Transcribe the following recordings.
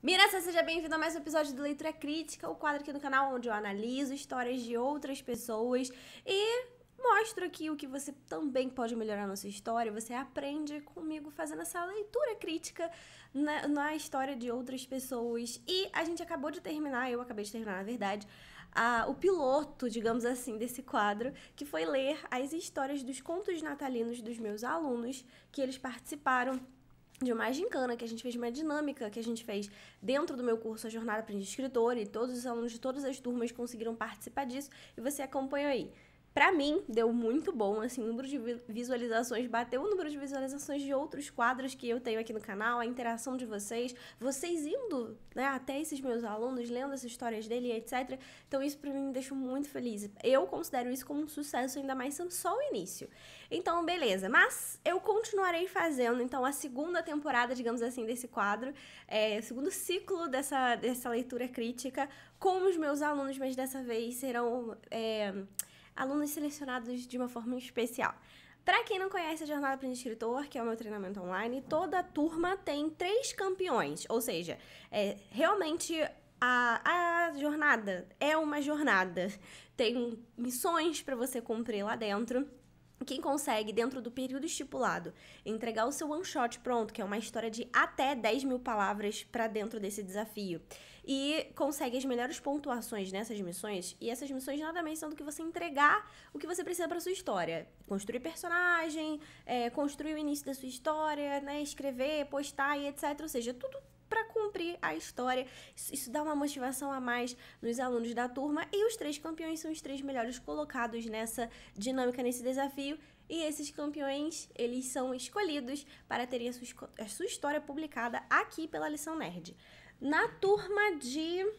Mirassa, seja bem-vindo a mais um episódio do Leitura Crítica, o quadro aqui no canal onde eu analiso histórias de outras pessoas e mostro aqui o que você também pode melhorar na sua história. Você aprende comigo fazendo essa leitura crítica na história de outras pessoas. E a gente acabou de terminar, eu acabei de terminar, na verdade, o piloto, digamos assim, desse quadro, que foi ler as histórias dos contos natalinos dos meus alunos, que eles participaram de uma gincana, que a gente fez uma dinâmica, que a gente fez dentro do meu curso A Jornada Aprendiz Escritor, e todos os alunos de todas as turmas conseguiram participar disso, e você acompanhou aí. Pra mim, deu muito bom, assim, o número de visualizações bateu o número de visualizações de outros quadros que eu tenho aqui no canal, a interação de vocês indo, né, até esses meus alunos, lendo as histórias dele, etc. Então isso pra mim me deixou muito feliz. Eu considero isso como um sucesso, ainda mais sendo só o início. Então, beleza. Mas eu continuarei fazendo, então, a segunda temporada, digamos assim, desse quadro, o segundo ciclo dessa leitura crítica com os meus alunos, mas dessa vez serão alunos selecionados de uma forma especial. Para quem não conhece a Jornada Aprendiz Escritor, que é o meu treinamento online, toda a turma tem 3 campeões, ou seja, realmente a jornada é uma jornada. Tem missões para você cumprir lá dentro. Quem consegue, dentro do período estipulado, entregar o seu one shot pronto, que é uma história de até 10 mil palavras para dentro desse desafio, e consegue as melhores pontuações nessas missões, e essas missões nada mais são do que você entregar o que você precisa para sua história. Construir personagem, construir o início da sua história, né, escrever, postar e etc. Ou seja, tudo para cumprir a história. Isso dá uma motivação a mais nos alunos da turma, e os 3 campeões são os 3 melhores colocados nessa dinâmica, nesse desafio, e esses campeões, eles são escolhidos para terem a sua história publicada aqui pela Lição Nerd. Na turma de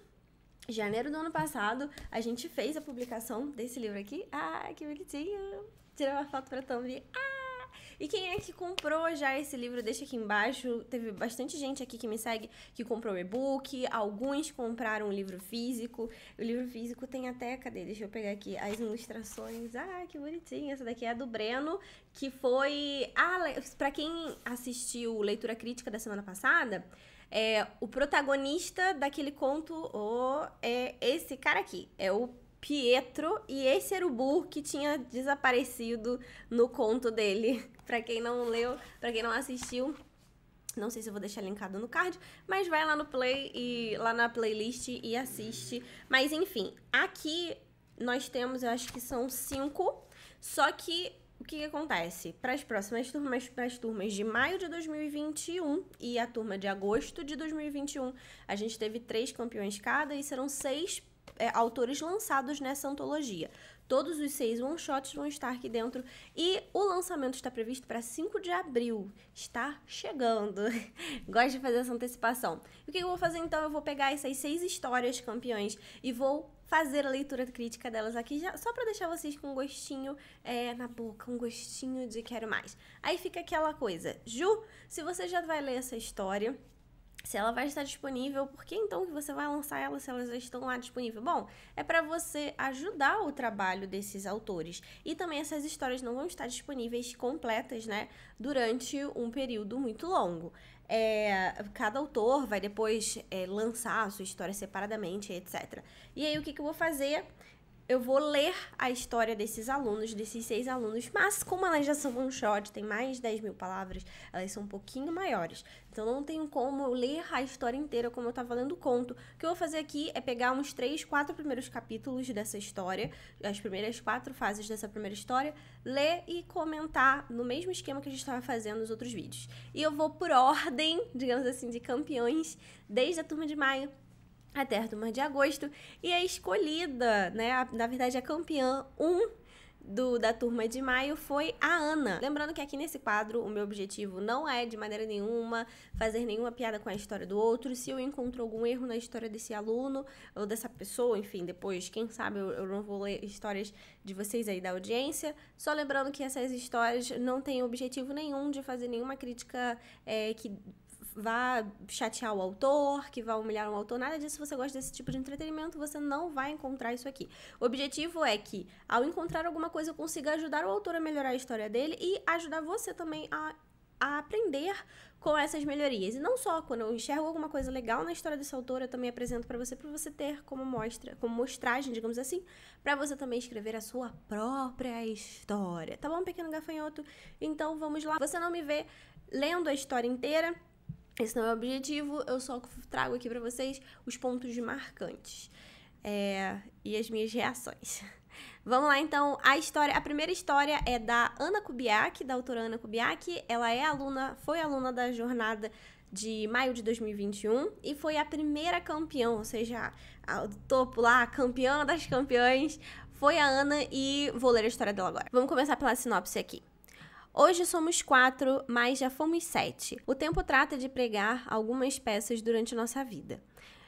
janeiro do ano passado, a gente fez a publicação desse livro aqui. Ah, que bonitinho! Tirei uma foto para thumb. E quem é que comprou já esse livro? Deixa aqui embaixo. Teve bastante gente aqui que me segue que comprou o e-book. Alguns compraram o livro físico. O livro físico tem até... Cadê? Deixa eu pegar aqui as ilustrações. Ah, que bonitinho. Essa daqui é a do Breno, que foi... Pra quem assistiu Leitura Crítica da semana passada, o protagonista daquele conto é esse cara aqui. É o Pietro, e esse era o Burr que tinha desaparecido no conto dele. Pra quem não leu, pra quem não assistiu, não sei se eu vou deixar linkado no card, mas vai lá no play e lá na playlist e assiste. Mas enfim, aqui nós temos, eu acho que são 5, só que o que acontece? Para as próximas turmas, para as turmas de maio de 2021 e a turma de agosto de 2021, a gente teve 3 campeões cada, e serão 6 autores lançados nessa antologia. Todos os 6 one-shots vão estar aqui dentro, e o lançamento está previsto para 5 de abril. Está chegando. Gosto de fazer essa antecipação. E o que eu vou fazer então? Eu vou pegar essas 6 histórias campeões e vou fazer a leitura crítica delas aqui, só para deixar vocês com um gostinho na boca, um gostinho de quero mais. Aí fica aquela coisa. Ju, se você já vai ler essa história, se ela vai estar disponível, por que então que você vai lançar ela se elas já estão lá disponíveis? Bom, é para você ajudar o trabalho desses autores. E também essas histórias não vão estar disponíveis completas, né, durante um período muito longo. Cada autor vai depois lançar a sua história separadamente, etc. E aí o que eu vou fazer? Eu vou ler a história desses alunos, desses 6 alunos, mas como elas já são one shot, tem mais de 10 mil palavras, elas são um pouquinho maiores. Então não tenho como ler a história inteira como eu estava lendo o conto. O que eu vou fazer aqui é pegar uns 3, 4 primeiros capítulos dessa história, as primeiras 4 fases dessa primeira história, ler e comentar no mesmo esquema que a gente estava fazendo nos outros vídeos. E eu vou por ordem, digamos assim, de campeões, desde a turma de maio até a turma de agosto, e a escolhida, né, na verdade a campeã 1 da turma de maio foi a Ana. Lembrando que aqui nesse quadro o meu objetivo não é de maneira nenhuma fazer nenhuma piada com a história do outro. Se eu encontro algum erro na história desse aluno ou dessa pessoa, enfim, depois, quem sabe eu não vou ler histórias de vocês aí da audiência. Só lembrando que essas histórias não têm objetivo nenhum de fazer nenhuma crítica que vá chatear o autor, que vá humilhar um autor, nada disso. Se você gosta desse tipo de entretenimento, você não vai encontrar isso aqui. O objetivo é que, ao encontrar alguma coisa, eu consiga ajudar o autor a melhorar a história dele e ajudar você também a a aprender com essas melhorias. E não só, quando eu enxergo alguma coisa legal na história dessa autora, eu também apresento para você ter como mostragem, digamos assim, para você também escrever a sua própria história. Tá bom, pequeno gafanhoto? Então, vamos lá. Você não me vê lendo a história inteira, esse não é o objetivo, eu só trago aqui para vocês os pontos marcantes e as minhas reações. Vamos lá, então, a primeira história é da Ana Kubiak, da autora Ana Kubiak. Ela foi aluna da jornada de maio de 2021 e foi a primeira campeã, ou seja, ao topo lá, a campeã das campeãs, foi a Ana e vou ler a história dela agora. Vamos começar pela sinopse aqui. Hoje somos 4, mas já fomos 7. O tempo trata de pregar algumas peças durante nossa vida.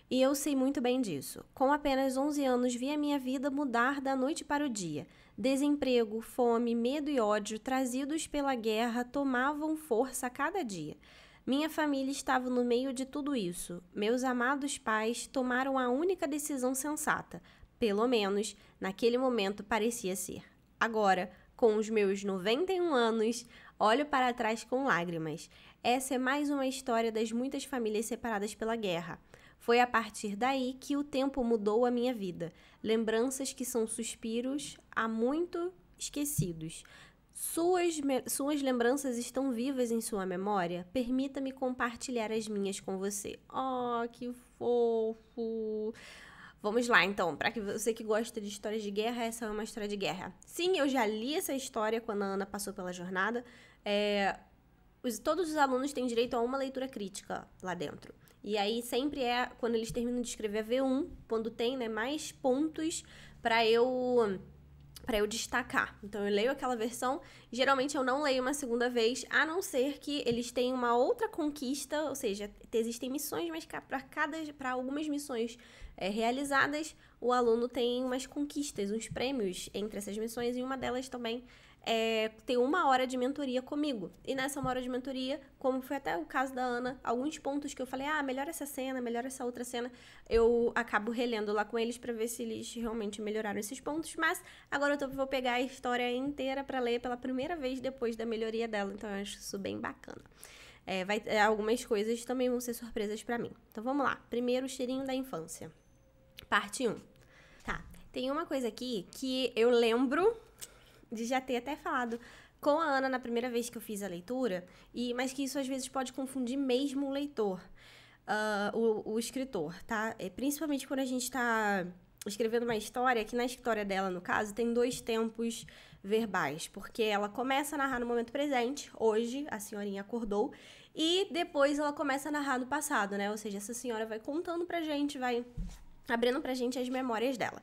E eu sei muito bem disso. Com apenas 11 anos, vi a minha vida mudar da noite para o dia. Desemprego, fome, medo e ódio, trazidos pela guerra, tomavam força a cada dia. Minha família estava no meio de tudo isso. Meus amados pais tomaram a única decisão sensata. Pelo menos, naquele momento parecia ser. Agora, com os meus 91 anos, olho para trás com lágrimas. Essa é mais uma história das muitas famílias separadas pela guerra. Foi a partir daí que o tempo mudou a minha vida. Lembranças que são suspiros há muito esquecidos. Suas lembranças estão vivas em sua memória? Permita-me compartilhar as minhas com você. Oh, que fofo! Vamos lá, então. Para você que gosta de histórias de guerra, essa é uma história de guerra. Sim, eu já li essa história quando a Ana passou pela jornada. Todos os alunos têm direito a uma leitura crítica lá dentro. E aí sempre quando eles terminam de escrever a V1, quando tem, né, mais pontos para eu destacar. Então, eu leio aquela versão, geralmente eu não leio uma segunda vez, a não ser que eles tenham uma outra conquista, ou seja, existem missões, mas para algumas missões realizadas, o aluno tem umas conquistas, uns prêmios entre essas missões, e uma delas também tem 1 hora de mentoria comigo. E nessa 1 hora de mentoria, como foi até o caso da Ana, alguns pontos que eu falei, melhora essa cena, melhora essa outra cena, eu acabo relendo lá com eles pra ver se eles realmente melhoraram esses pontos. Mas agora eu vou pegar a história inteira pra ler pela primeira vez depois da melhoria dela, então eu acho isso bem bacana. Algumas coisas também vão ser surpresas pra mim. Então vamos lá. Primeiro, o cheirinho da infância. Parte 1. Tá, tem uma coisa aqui que eu lembro de já ter até falado com a Ana na primeira vez que eu fiz a leitura, mas que isso às vezes pode confundir mesmo o leitor, o escritor, tá? Principalmente quando a gente tá escrevendo uma história, que na história dela, no caso, tem 2 tempos verbais, porque ela começa a narrar no momento presente, hoje a senhorinha acordou, e depois ela começa a narrar no passado, né? Ou seja, essa senhora vai contando pra gente, vai abrindo pra gente as memórias dela.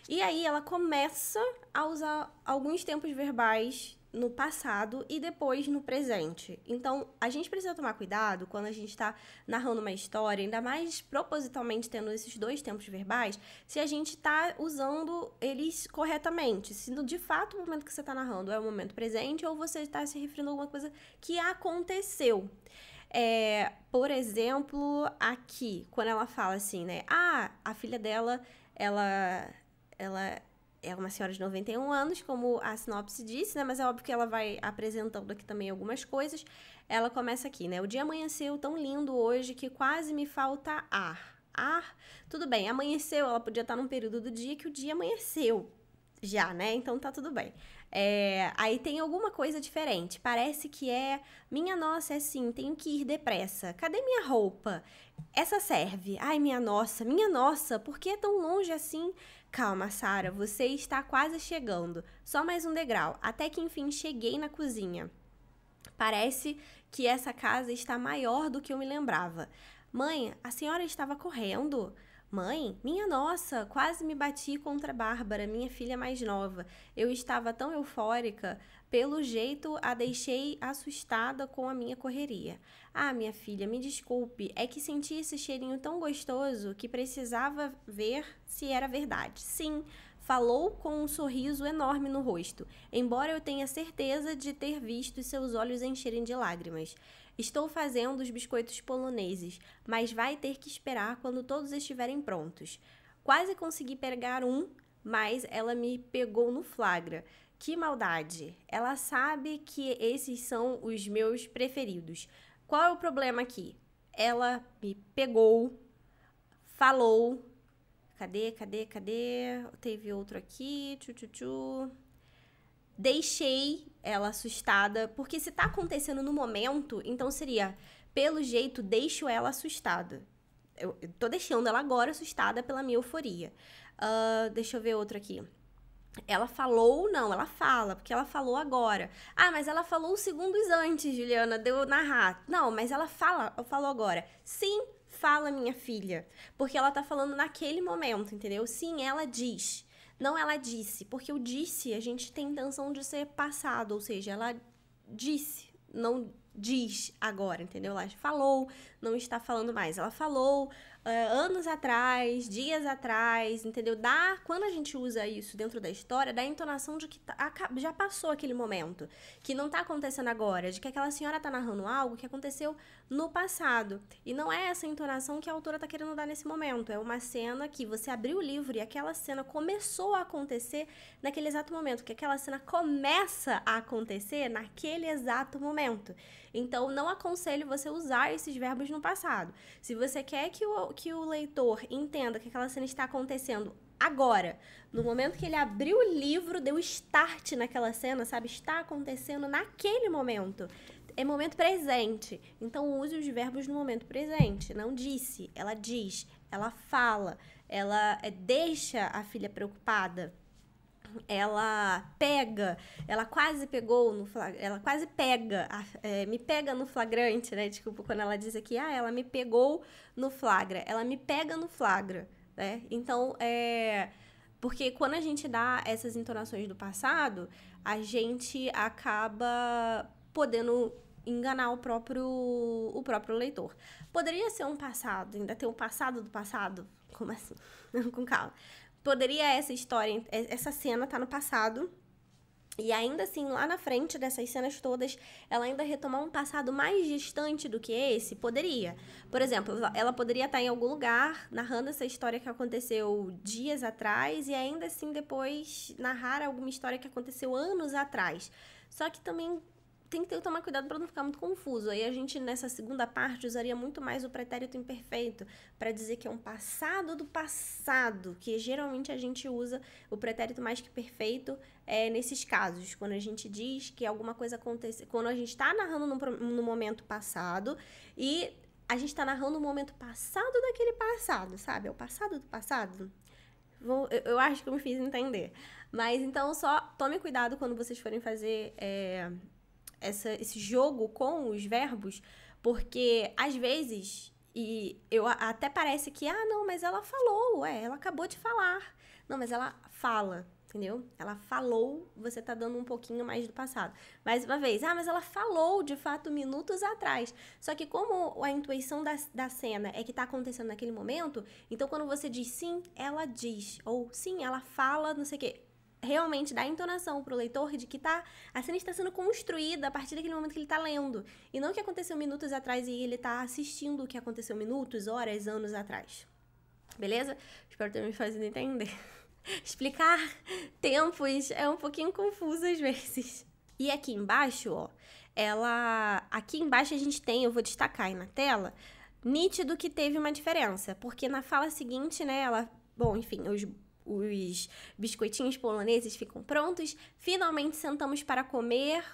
E aí ela começa a usar alguns tempos verbais no passado e depois no presente. Então, a gente precisa tomar cuidado quando a gente está narrando uma história, ainda mais propositalmente tendo esses 2 tempos verbais, se a gente está usando eles corretamente. Se de fato o momento que você está narrando é o momento presente ou você está se referindo a alguma coisa que aconteceu. Por exemplo, aqui, quando ela fala assim, né? A filha dela, ela é uma senhora de 91 anos, como a sinopse disse, né? Mas é óbvio que ela vai apresentando aqui também algumas coisas. Ela começa aqui, né? O dia amanheceu tão lindo hoje que quase me falta ar. Tudo bem, amanheceu, ela podia estar num período do dia que o dia amanheceu já, né? Então tá tudo bem. Aí tem alguma coisa diferente. Parece que minha nossa, é assim, tenho que ir depressa. Cadê minha roupa? Essa serve. Ai, minha nossa, por que é tão longe assim? Calma, Sara, você está quase chegando. Só mais um degrau, até que enfim cheguei na cozinha. Parece que essa casa está maior do que eu me lembrava. Mãe, a senhora estava correndo? Mãe, minha nossa, quase me bati contra a Bárbara, minha filha mais nova. Eu estava tão eufórica, pelo jeito a deixei assustada com a minha correria. Minha filha, me desculpe, é que senti esse cheirinho tão gostoso que precisava ver se era verdade. Sim, falou com um sorriso enorme no rosto, embora eu tenha certeza de ter visto seus olhos encherem de lágrimas. Estou fazendo os biscoitos poloneses, mas vai ter que esperar quando todos estiverem prontos. Quase consegui pegar um, mas ela me pegou no flagra. que maldade. Ela sabe que esses são os meus preferidos. Qual é o problema aqui? Ela me pegou, falou. Cadê? Teve outro aqui. Deixei ela assustada. Porque se tá acontecendo no momento, então seria, pelo jeito, deixo ela assustada. Eu tô deixando ela agora assustada pela minha euforia. Deixa eu ver outro aqui. Ela falou, não, ela fala, porque ela falou agora. Ah, mas ela falou segundos antes, Juliana, de eu narrar. Não, mas ela falou agora. Sim, fala, minha filha. Porque ela tá falando naquele momento, entendeu? Sim, ela diz. Não, ela disse. Porque o disse, a gente tem intenção de ser passado. Ou seja, ela disse, não diz agora, entendeu? Ela falou, não está falando mais. Ela falou anos atrás, dias atrás, entendeu? Quando a gente usa isso dentro da história, dá a entonação de que já passou aquele momento, que não tá acontecendo agora, de que aquela senhora tá narrando algo que aconteceu no passado. E não é essa entonação que a autora tá querendo dar nesse momento. É uma cena que você abriu o livro e aquela cena começou a acontecer naquele exato momento, que aquela cena começa a acontecer naquele exato momento. Então, não aconselho você usar esses verbos no passado. Se você quer que o leitor entenda que aquela cena está acontecendo agora, no momento que ele abriu o livro, deu start naquela cena, sabe? Está acontecendo naquele momento. É momento presente. Então, use os verbos no momento presente. Não disse, ela diz, ela fala, ela deixa a filha preocupada. Ela pega, ela quase pegou no flagrante, ela quase pega, me pega no flagrante, né? Desculpa, quando ela diz aqui, ela me pegou no flagra, ela me pega no flagra, né? Então, porque quando a gente dá essas entonações do passado, a gente acaba podendo enganar o próprio leitor. Poderia ser um passado, ainda ter um passado do passado? Como assim? Com calma. Poderia essa cena tá no passado, e ainda assim, lá na frente dessas cenas todas, ela ainda retomar um passado mais distante do que esse? Poderia. Por exemplo, ela poderia estar em algum lugar narrando essa história que aconteceu dias atrás, e ainda assim depois narrar alguma história que aconteceu anos atrás. Só que também tem que tomar cuidado para não ficar muito confuso. Aí a gente, nessa segunda parte, usaria muito mais o pretérito imperfeito para dizer que é um passado do passado, que geralmente a gente usa o pretérito mais que perfeito nesses casos, quando a gente diz que alguma coisa aconteceu, quando a gente está narrando no momento passado e a gente está narrando o momento passado daquele passado, sabe? É o passado do passado. Eu acho que eu me fiz entender. Mas então só tome cuidado quando vocês forem fazer esse jogo com os verbos, porque às vezes, até parece que, não, mas ela falou, ela acabou de falar. Não, mas ela fala, entendeu? Ela falou, você tá dando um pouquinho mais do passado. Mais uma vez, mas ela falou, de fato, minutos atrás. Só que como a intuição da cena é que tá acontecendo naquele momento, então quando você diz sim, ela diz, ou sim, ela fala, não sei o quê. Realmente dá entonação pro leitor de que a cena está sendo construída a partir daquele momento que ele tá lendo. E não que aconteceu minutos atrás e ele tá assistindo o que aconteceu minutos, horas, anos atrás. Beleza? Espero ter me fazendo entender. Explicar tempos é um pouquinho confuso às vezes. E aqui embaixo, aqui embaixo a gente tem, eu vou destacar aí na tela, nítido que teve uma diferença. Porque na fala seguinte, né, os biscoitinhos poloneses ficam prontos. Finalmente sentamos para comer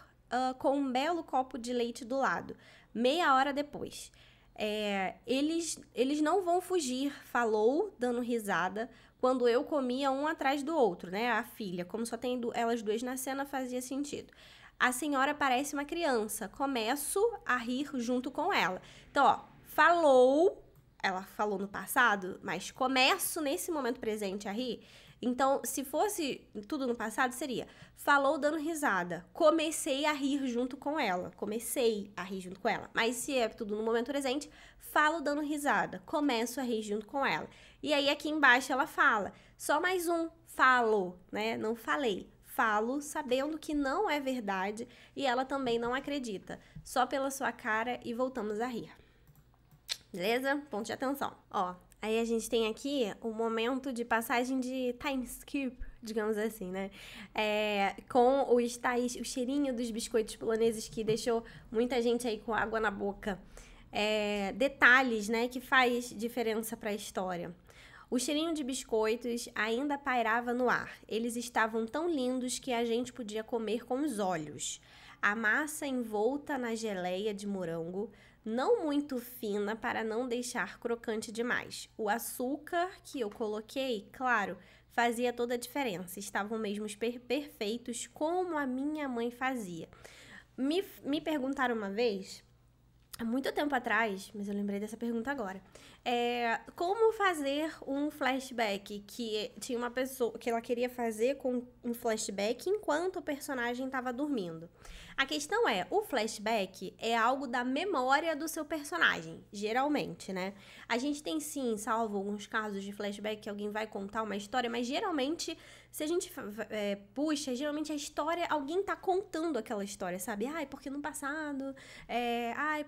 com um belo copo de leite do lado. Meia hora depois. Eles não vão fugir, falou, dando risada, quando eu comia um atrás do outro, né? A filha. Como só tem elas duas na cena, fazia sentido. A senhora parece uma criança. Começo a rir junto com ela. Então, falou... Ela falou no passado, mas começo nesse momento presente a rir. Então, se fosse tudo no passado, seria falou dando risada. Comecei a rir junto com ela. Comecei a rir junto com ela. Mas se é tudo no momento presente, falo dando risada. Começo a rir junto com ela. E aí, aqui embaixo, ela fala. Só mais um. Falo, né? Não falei. Falo sabendo que não é verdade e ela também não acredita. Só pela sua cara e voltamos a rir. Beleza? Ponto de atenção. Aí a gente tem aqui o momento de passagem de time skip, digamos assim, né? Com o cheirinho dos biscoitos poloneses que deixou muita gente aí com água na boca. Detalhes, né, que faz diferença para a história. O cheirinho de biscoitos ainda pairava no ar. Eles estavam tão lindos que a gente podia comer com os olhos. A massa envolta na geleia de morango, não muito fina para não deixar crocante demais. O açúcar que eu coloquei, claro, fazia toda a diferença. Estavam mesmo perfeitos, como a minha mãe fazia. Me perguntaram uma vez, há muito tempo atrás, mas eu lembrei dessa pergunta agora. Como fazer um flashback? Que tinha uma pessoa que ela queria fazer com um flashback enquanto o personagem estava dormindo. A questão o flashback é algo da memória do seu personagem, geralmente, né? A gente tem sim, salvo alguns casos de flashback que alguém vai contar uma história, mas geralmente, se a gente puxa, geralmente a história, alguém tá contando aquela história, sabe? Porque no passado,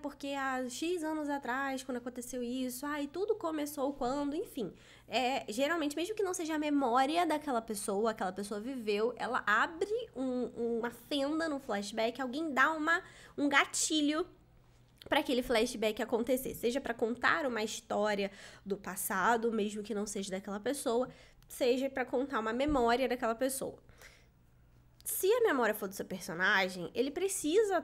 porque há X anos atrás, quando aconteceu isso, tudo começou quando, enfim. Geralmente, mesmo que não seja a memória daquela pessoa, aquela pessoa viveu, ela abre uma fenda no flashback, alguém dá um gatilho para aquele flashback acontecer, seja para contar uma história do passado, mesmo que não seja daquela pessoa, seja para contar uma memória daquela pessoa. Se a memória for do seu personagem, ele precisa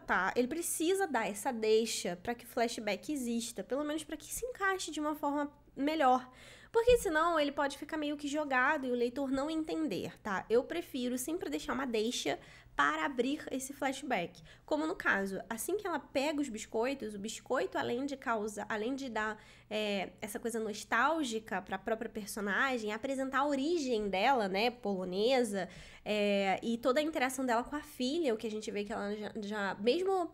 dar essa deixa para que o flashback exista, pelo menos para que se encaixe de uma forma melhor. Porque senão ele pode ficar meio que jogado e o leitor não entender, tá? Eu prefiro sempre deixar uma deixa para abrir esse flashback. Como no caso, assim que ela pega os biscoitos, o biscoito, além de dar essa coisa nostálgica para a própria personagem, apresentar a origem dela, né, polonesa, e toda a interação dela com a filha, o que a gente vê que ela já mesmo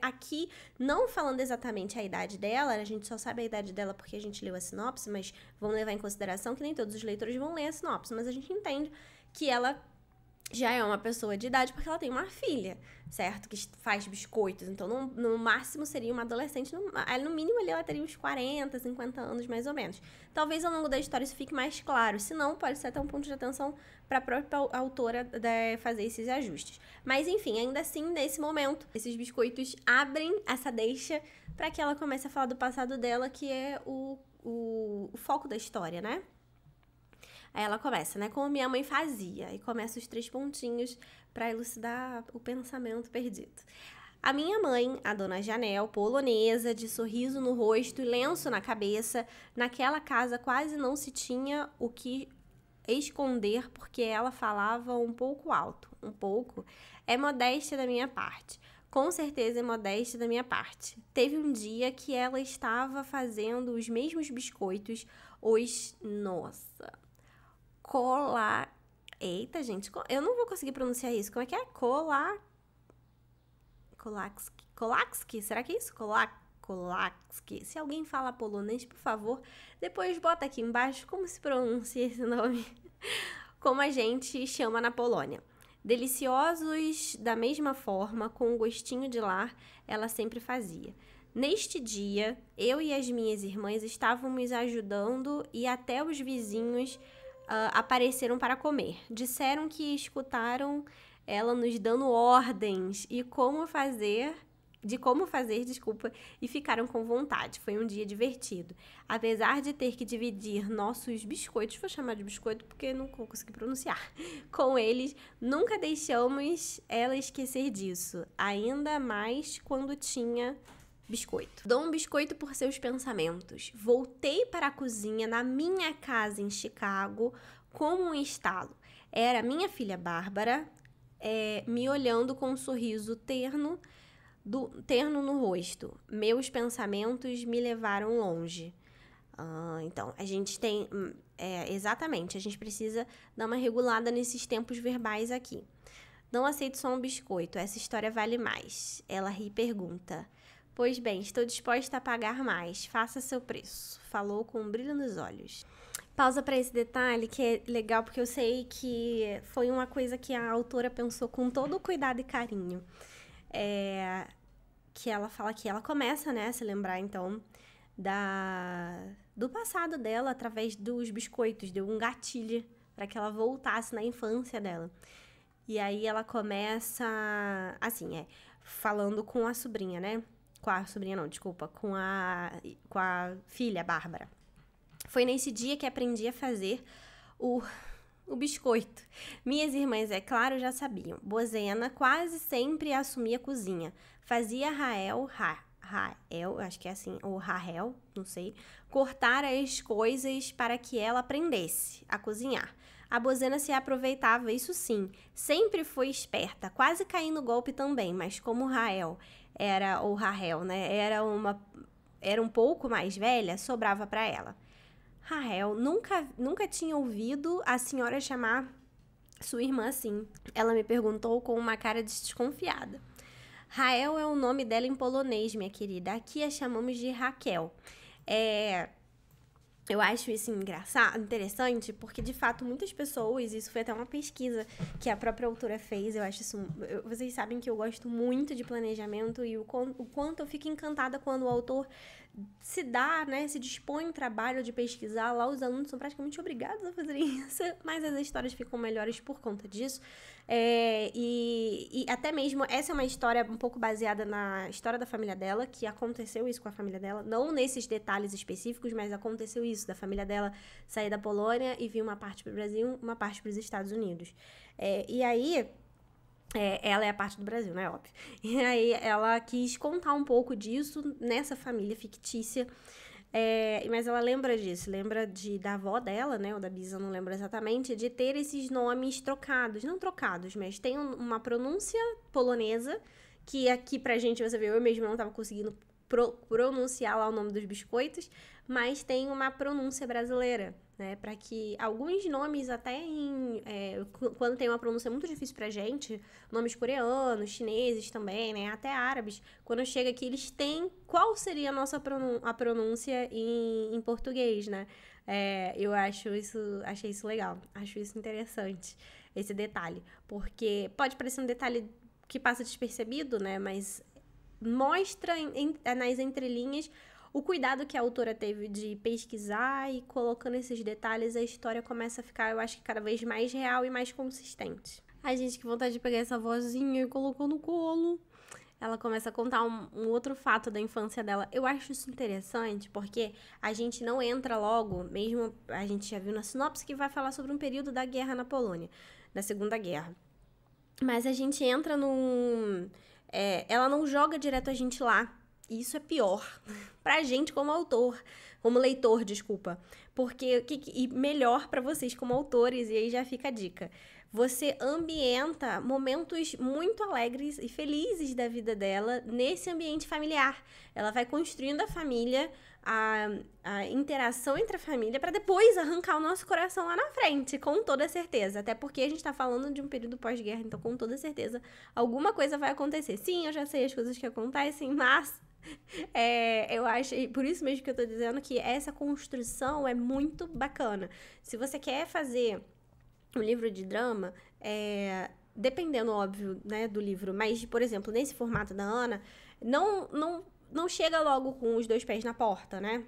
aqui, não falando exatamente a idade dela, a gente só sabe a idade dela porque a gente leu a sinopse, mas vamos levar em consideração que nem todos os leitores vão ler a sinopse, mas a gente entende que ela já é uma pessoa de idade porque ela tem uma filha, certo? Que faz biscoitos. Então, no máximo, seria uma adolescente. No mínimo, ali, ela teria uns 40, 50 anos, mais ou menos. Talvez, ao longo da história, isso fique mais claro. Se não, pode ser até um ponto de atenção para a própria autora fazer esses ajustes. Mas, enfim, ainda assim, nesse momento, esses biscoitos abrem essa deixa para que ela comece a falar do passado dela, que é o foco da história, né? Aí ela começa, né? Como minha mãe fazia. E começa os 3 pontinhos para elucidar o pensamento perdido. A minha mãe, a dona Janel, polonesa, de sorriso no rosto e lenço na cabeça, naquela casa quase não se tinha o que esconder porque ela falava um pouco alto. Um pouco é modéstia da minha parte. Com certeza é modéstia da minha parte. Teve um dia que ela estava fazendo os mesmos biscoitos, nossa... Eita, gente, eu não vou conseguir pronunciar isso. Como é que é? Kolaczki? Será que é isso? Kolaczki. Se alguém fala polonês, por favor, depois bota aqui embaixo como se pronuncia esse nome. Como a gente chama na Polônia. Deliciosos da mesma forma, com um gostinho de lar, ela sempre fazia. Neste dia, eu e as minhas irmãs estávamos ajudando e até os vizinhos apareceram para comer. Disseram que escutaram ela nos dando ordens de como fazer, e ficaram com vontade. Foi um dia divertido. Apesar de ter que dividir nossos biscoitos, vou chamar de biscoito porque não vou conseguir pronunciar, com eles, nunca deixamos ela esquecer disso, ainda mais quando tinha biscoito. Dou um biscoito por seus pensamentos. Voltei para a cozinha na minha casa em Chicago como um estalo. Era minha filha Bárbara me olhando com um sorriso terno no rosto. Meus pensamentos me levaram longe. Então, a gente tem... exatamente, a gente precisa dar uma regulada nesses tempos verbais aqui. Não aceito só um biscoito, essa história vale mais. Ela ri e pergunta... Pois bem, estou disposta a pagar mais. Faça seu preço. Falou com um brilho nos olhos. Pausa para esse detalhe que é legal porque eu sei que foi uma coisa que a autora pensou com todo o cuidado e carinho. Que ela fala que ela começa, né, a se lembrar então do passado dela através dos biscoitos. Deu um gatilho para que ela voltasse na infância dela. E aí ela começa, assim, falando com a sobrinha, né? Com a sobrinha não, desculpa, com a filha, Bárbara. Foi nesse dia que aprendi a fazer o biscoito. Minhas irmãs, é claro, já sabiam. Bozena quase sempre assumia a cozinha. Fazia Rael, acho que é assim, ou Rahel, não sei, cortar as coisas para que ela aprendesse a cozinhar. A Bozena se aproveitava, isso sim. Sempre foi esperta, quase caindo no golpe também, mas como Rahel né, era um pouco mais velha, sobrava para ela. Rahel nunca tinha ouvido a senhora chamar sua irmã assim. Ela me perguntou com uma cara desconfiada. Rahel é o nome dela em polonês, minha querida. Aqui a chamamos de Raquel. Eu acho isso interessante, porque de fato muitas pessoas, isso foi até uma pesquisa que a própria autora fez, eu acho isso, vocês sabem que eu gosto muito de planejamento e o quanto eu fico encantada quando o autor se dá, né, se dispõe ao trabalho de pesquisar, lá os alunos são praticamente obrigados a fazerem isso, mas as histórias ficam melhores por conta disso. E até mesmo, essa é uma história um pouco baseada na história da família dela, que aconteceu isso com a família dela, não nesses detalhes específicos, mas aconteceu isso, da família dela sair da Polônia e vir uma parte para o Brasil, uma parte para os Estados Unidos. E aí... ela é a parte do Brasil, né? Óbvio. E aí ela quis contar um pouco disso nessa família fictícia. Mas ela lembra disso, lembra da avó dela, né? Ou da bisa, não lembro exatamente, de ter esses nomes trocados. Não trocados, mas tem uma pronúncia polonesa, que aqui pra gente, você vê, eu mesma não tava conseguindo pronunciar lá o nome dos biscoitos, mas tem uma pronúncia brasileira, né, para que alguns nomes até quando tem uma pronúncia muito difícil pra gente, nomes coreanos, chineses também, né, até árabes, quando chega aqui eles têm qual seria a pronúncia em português, né, eu achei isso legal, acho isso interessante, esse detalhe, porque pode parecer um detalhe que passa despercebido, né, mas mostra nas entrelinhas o cuidado que a autora teve de pesquisar e colocando esses detalhes, a história começa a ficar, eu acho que cada vez mais real e mais consistente. Ai, gente, que vontade de pegar essa vozinha e colocar no colo. Ela começa a contar um outro fato da infância dela. Eu acho isso interessante, porque a gente não entra logo, mesmo a gente já viu na sinopse que vai falar sobre um período da guerra na Polônia, da Segunda Guerra. Mas a gente entra ela não joga direto a gente lá. E isso é pior pra gente como leitor, desculpa. Porque, e melhor pra vocês como autores, e aí já fica a dica. Você ambienta momentos muito alegres e felizes da vida dela nesse ambiente familiar. Ela vai construindo a família, a interação entre a família, para depois arrancar o nosso coração lá na frente, com toda certeza. Até porque a gente tá falando de um período pós-guerra, então com toda certeza alguma coisa vai acontecer. Sim, eu já sei as coisas que acontecem, mas... eu acho, por isso mesmo que eu tô dizendo que essa construção é muito bacana. Se você quer fazer um livro de drama, dependendo, óbvio, né, do livro, mas, por exemplo, nesse formato da Ana, não chega logo com os dois pés na porta, né?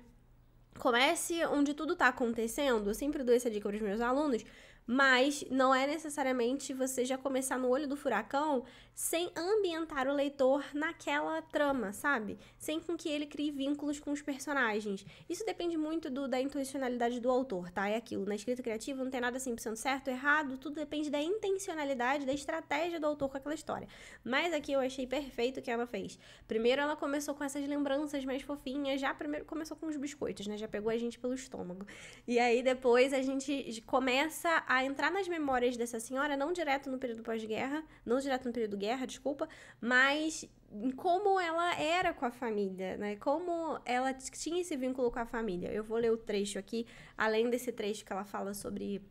Comece onde tudo tá acontecendo, eu sempre dou essa dica para os meus alunos, mas não é necessariamente você já começar no olho do furacão sem ambientar o leitor naquela trama, sabe? Sem com que ele crie vínculos com os personagens. Isso depende muito da intencionalidade do autor, tá? É aquilo, na escrita criativa não tem nada 100% certo, errado, tudo depende da intencionalidade, da estratégia do autor com aquela história. Mas aqui eu achei perfeito o que ela fez. Primeiro ela começou com essas lembranças mais fofinhas, primeiro começou com os biscoitos, né? Já pegou a gente pelo estômago. E aí depois a gente começa a entrar nas memórias dessa senhora, não direto no período pós-guerra, não direto no período guerra, desculpa, mas como ela era com a família, né? Como ela tinha esse vínculo com a família. Eu vou ler o trecho aqui, além desse trecho que ela fala sobre...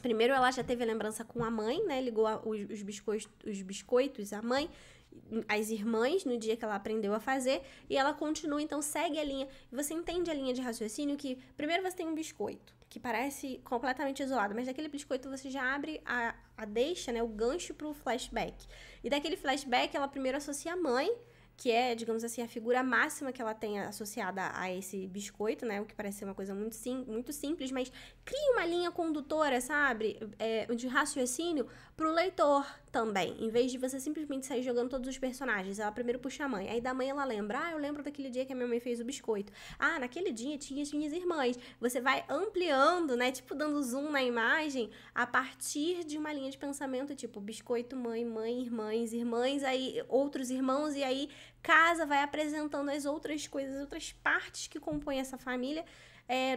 Primeiro ela já teve a lembrança com a mãe, né? Ligou os biscoitos à mãe, as irmãs, no dia que ela aprendeu a fazer, e ela continua, então segue a linha. Você entende a linha de raciocínio que primeiro você tem um biscoito, que parece completamente isolado, mas daquele biscoito você já abre a deixa, né, o gancho pro flashback. E daquele flashback ela primeiro associa a mãe que é, digamos assim, a figura máxima que ela tem associada a esse biscoito, né? O que parece ser uma coisa muito simples, mas cria uma linha condutora, sabe? De raciocínio pro leitor também. Em vez de você simplesmente sair jogando todos os personagens. Ela primeiro puxa a mãe. Aí da mãe ela lembra, eu lembro daquele dia que a minha mãe fez o biscoito. Naquele dia tinha as minhas irmãs. Você vai ampliando, né? Tipo, dando zoom na imagem a partir de uma linha de pensamento, tipo, biscoito, mãe, irmãs, aí outros irmãos, e aí casa vai apresentando as outras coisas, outras partes que compõem essa família,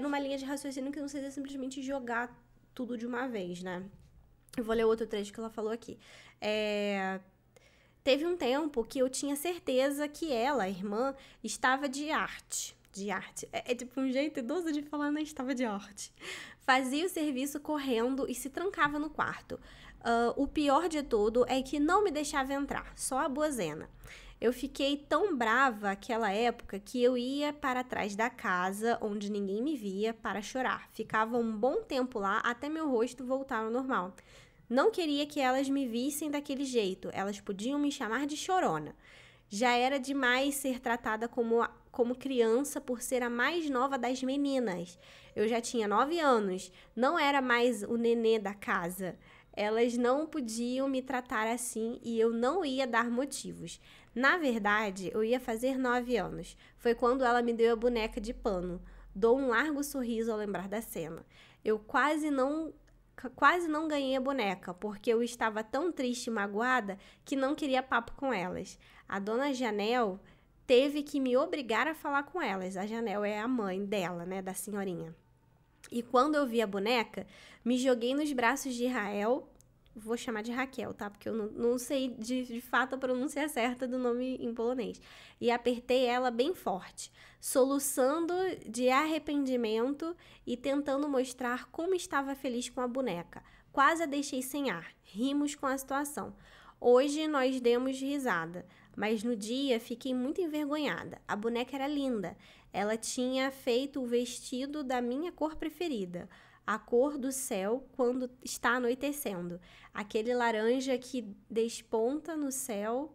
numa linha de raciocínio que não seja simplesmente jogar tudo de uma vez, né? Eu vou ler outro trecho que ela falou aqui. Teve um tempo que eu tinha certeza que ela, a irmã, estava de arte. É tipo um jeito idoso de falar, né? Estava de arte. Fazia o serviço correndo e se trancava no quarto. O pior de tudo é que não me deixava entrar, só a bozena. Eu fiquei tão brava aquela época que eu ia para trás da casa, onde ninguém me via, para chorar. Ficava um bom tempo lá até meu rosto voltar ao normal. Não queria que elas me vissem daquele jeito, elas podiam me chamar de chorona. Já era demais ser tratada como criança por ser a mais nova das meninas. Eu já tinha 9 anos, não era mais o nenê da casa. Elas não podiam me tratar assim e eu não ia dar motivos. Na verdade, eu ia fazer 9 anos. Foi quando ela me deu a boneca de pano. Dou um largo sorriso ao lembrar da cena. Eu quase não ganhei a boneca, porque eu estava tão triste e magoada que não queria papo com elas. A dona Janel teve que me obrigar a falar com elas. A Janel é a mãe dela, né, da senhorinha. E quando eu vi a boneca, me joguei nos braços de Rael. Vou chamar de Raquel, tá? Porque eu não sei de fato a pronúncia certa do nome em polonês. E apertei ela bem forte, soluçando de arrependimento e tentando mostrar como estava feliz com a boneca. Quase a deixei sem ar. Rimos com a situação. Hoje nós demos risada, mas no dia fiquei muito envergonhada. A boneca era linda. Ela tinha feito o vestido da minha cor preferida. A cor do céu quando está anoitecendo. Aquele laranja que desponta no céu,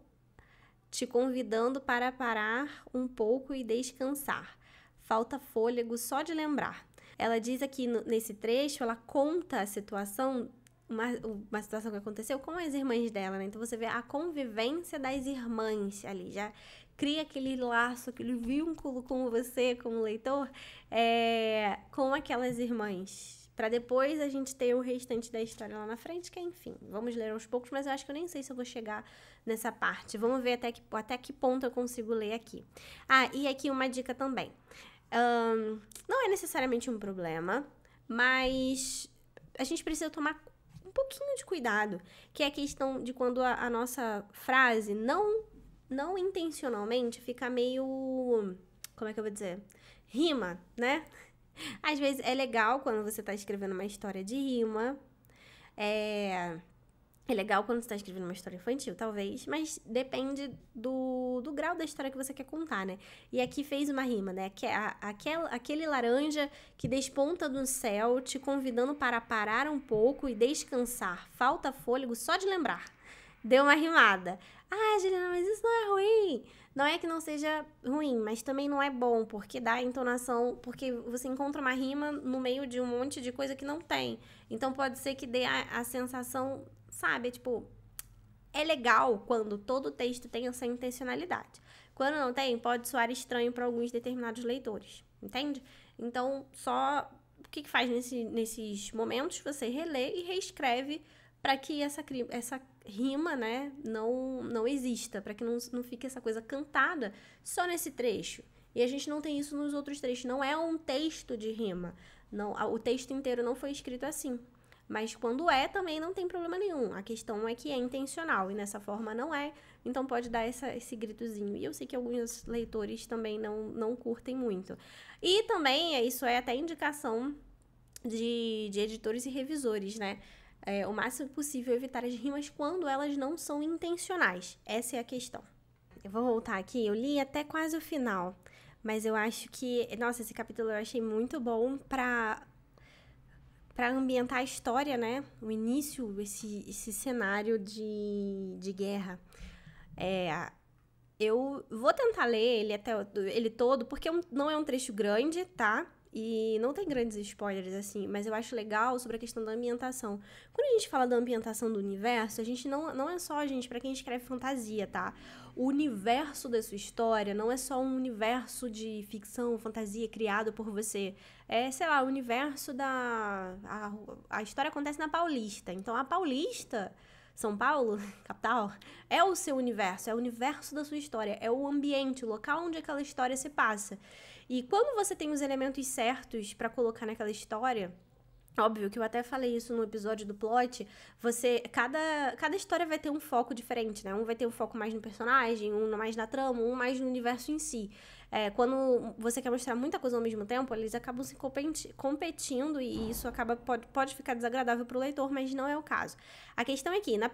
te convidando para parar um pouco e descansar. Falta fôlego só de lembrar. Ela diz aqui nesse trecho, ela conta a situação, uma situação que aconteceu com as irmãs dela, né? Então você vê a convivência das irmãs ali, já cria aquele laço, aquele vínculo com você, como leitor, com aquelas irmãs. Pra depois a gente ter o restante da história lá na frente, que enfim, vamos ler aos poucos, mas eu acho que eu nem sei se eu vou chegar nessa parte. Vamos ver até que ponto eu consigo ler aqui. E aqui uma dica também. Não é necessariamente um problema, mas a gente precisa tomar um pouquinho de cuidado, que é a questão de quando a nossa frase não intencionalmente fica meio... Como é que eu vou dizer? Rima, né? Às vezes é legal quando você está escrevendo uma história de rima, é legal quando você está escrevendo uma história infantil, talvez, mas depende do grau da história que você quer contar, né? E aqui fez uma rima, né? Que é aquele laranja que desponta do céu, te convidando para parar um pouco e descansar. Falta fôlego só de lembrar. Deu uma rimada. Juliana, mas isso não é ruim. Não é que não seja ruim, mas também não é bom, porque dá entonação, porque você encontra uma rima no meio de um monte de coisa que não tem. Então pode ser que dê a sensação, sabe, tipo, é legal quando todo o texto tem essa intencionalidade. Quando não tem, pode soar estranho para alguns determinados leitores, entende? Então, só o que faz nesses momentos? Você relê e reescreve para que essa rima, né, não exista, para que não fique essa coisa cantada só nesse trecho. E a gente não tem isso nos outros trechos. Não é um texto de rima. Não, o texto inteiro não foi escrito assim. Mas quando também não tem problema nenhum. A questão é que é intencional e nessa forma não é. Então pode dar esse gritozinho. E eu sei que alguns leitores também não curtem muito. E também isso é até indicação de editores e revisores, né? O máximo possível evitar as rimas quando elas não são intencionais. Essa é a questão. Eu vou voltar aqui, eu li até quase o final, mas eu acho que... Nossa, esse capítulo eu achei muito bom para ambientar a história, né? O início, esse cenário de guerra. Eu vou tentar ler ele até ele todo, porque não é um trecho grande, tá? E não tem grandes spoilers, assim, mas eu acho legal sobre a questão da ambientação. Quando a gente fala da ambientação do universo, a gente não é só, gente, pra quem escreve fantasia, tá? O universo da sua história não é só um universo de ficção, fantasia criado por você. É, sei lá, o universo da... A história acontece na Paulista. Então, a Paulista, São Paulo, capital, é o seu universo, é o universo da sua história, é o ambiente, o local onde aquela história se passa. E quando você tem os elementos certos pra colocar naquela história, óbvio que eu até falei isso no episódio do plot, cada história vai ter um foco diferente, né? Um vai ter um foco mais no personagem, um mais na trama, um mais no universo em si. Quando você quer mostrar muita coisa ao mesmo tempo, eles acabam se competindo e isso pode ficar desagradável pro leitor, mas não é o caso. A questão é que, no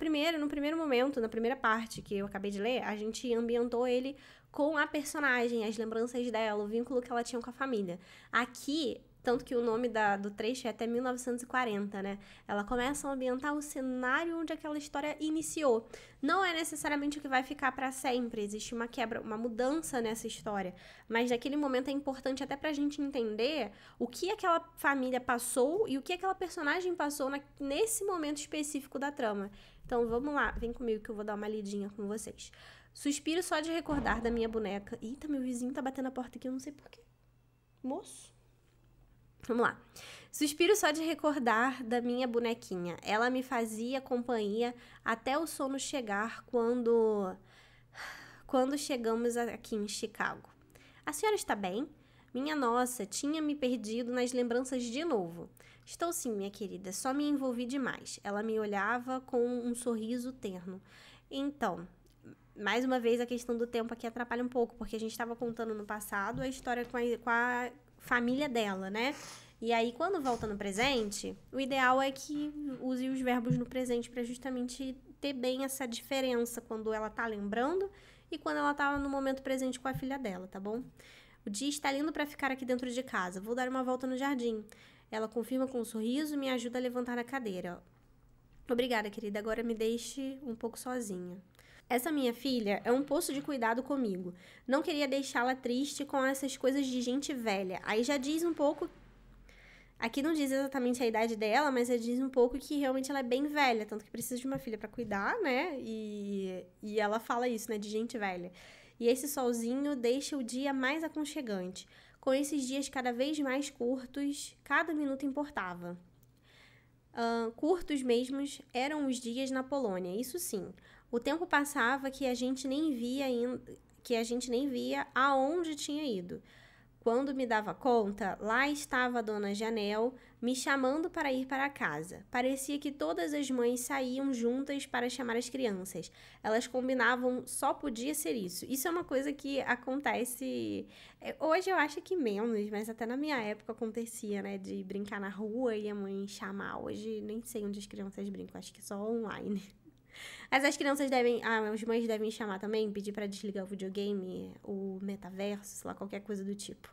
primeiro momento, na primeira parte que eu acabei de ler, a gente ambientou ele com a personagem, as lembranças dela, o vínculo que ela tinha com a família. Aqui, tanto que o nome do trecho é até 1940, né? Ela começa a ambientar o cenário onde aquela história iniciou. Não é necessariamente o que vai ficar para sempre, existe uma quebra, uma mudança nessa história. Mas naquele momento é importante até pra gente entender o que aquela família passou e o que aquela personagem passou nesse momento específico da trama. Então vamos lá, vem comigo que eu vou dar uma lidinha com vocês. Suspiro só de recordar da minha boneca. Eita, meu vizinho tá batendo a porta aqui, eu não sei porquê. Moço. Vamos lá. Suspiro só de recordar da minha bonequinha. Ela me fazia companhia até o sono chegar quando chegamos aqui em Chicago. A senhora está bem? Minha nossa, tinha me perdido nas lembranças de novo. Estou sim, minha querida, só me envolvi demais. Ela me olhava com um sorriso terno. Então, mais uma vez a questão do tempo aqui atrapalha um pouco, porque a gente estava contando no passado a história com a família dela, né? E aí, quando volta no presente, o ideal é que use os verbos no presente para justamente ter bem essa diferença quando ela tá lembrando e quando ela tá no momento presente com a filha dela, tá bom? O dia está lindo para ficar aqui dentro de casa. Vou dar uma volta no jardim. Ela confirma com um sorriso e me ajuda a levantar a cadeira. Obrigada, querida. Agora me deixe um pouco sozinha. Essa minha filha é um poço de cuidado comigo. Não queria deixá-la triste com essas coisas de gente velha. Aí já diz um pouco... Aqui não diz exatamente a idade dela, mas diz um pouco que realmente ela é bem velha, tanto que precisa de uma filha pra cuidar, né? E ela fala isso, né? De gente velha. E esse solzinho deixa o dia mais aconchegante. Com esses dias cada vez mais curtos, cada minuto importava. Curtos mesmos eram os dias na Polônia, isso sim. O tempo passava que a gente nem via aonde tinha ido. Quando me dava conta, lá estava a dona Janel me chamando para ir para casa. Parecia que todas as mães saíam juntas para chamar as crianças. Elas combinavam, só podia ser isso. Isso é uma coisa que acontece... Hoje eu acho que menos, mas até na minha época acontecia, né? De brincar na rua e a mãe chamar. Hoje nem sei onde as crianças brincam, acho que só online. Mas as crianças as mães devem chamar também, pedir pra desligar o videogame, o metaverso, sei lá, qualquer coisa do tipo.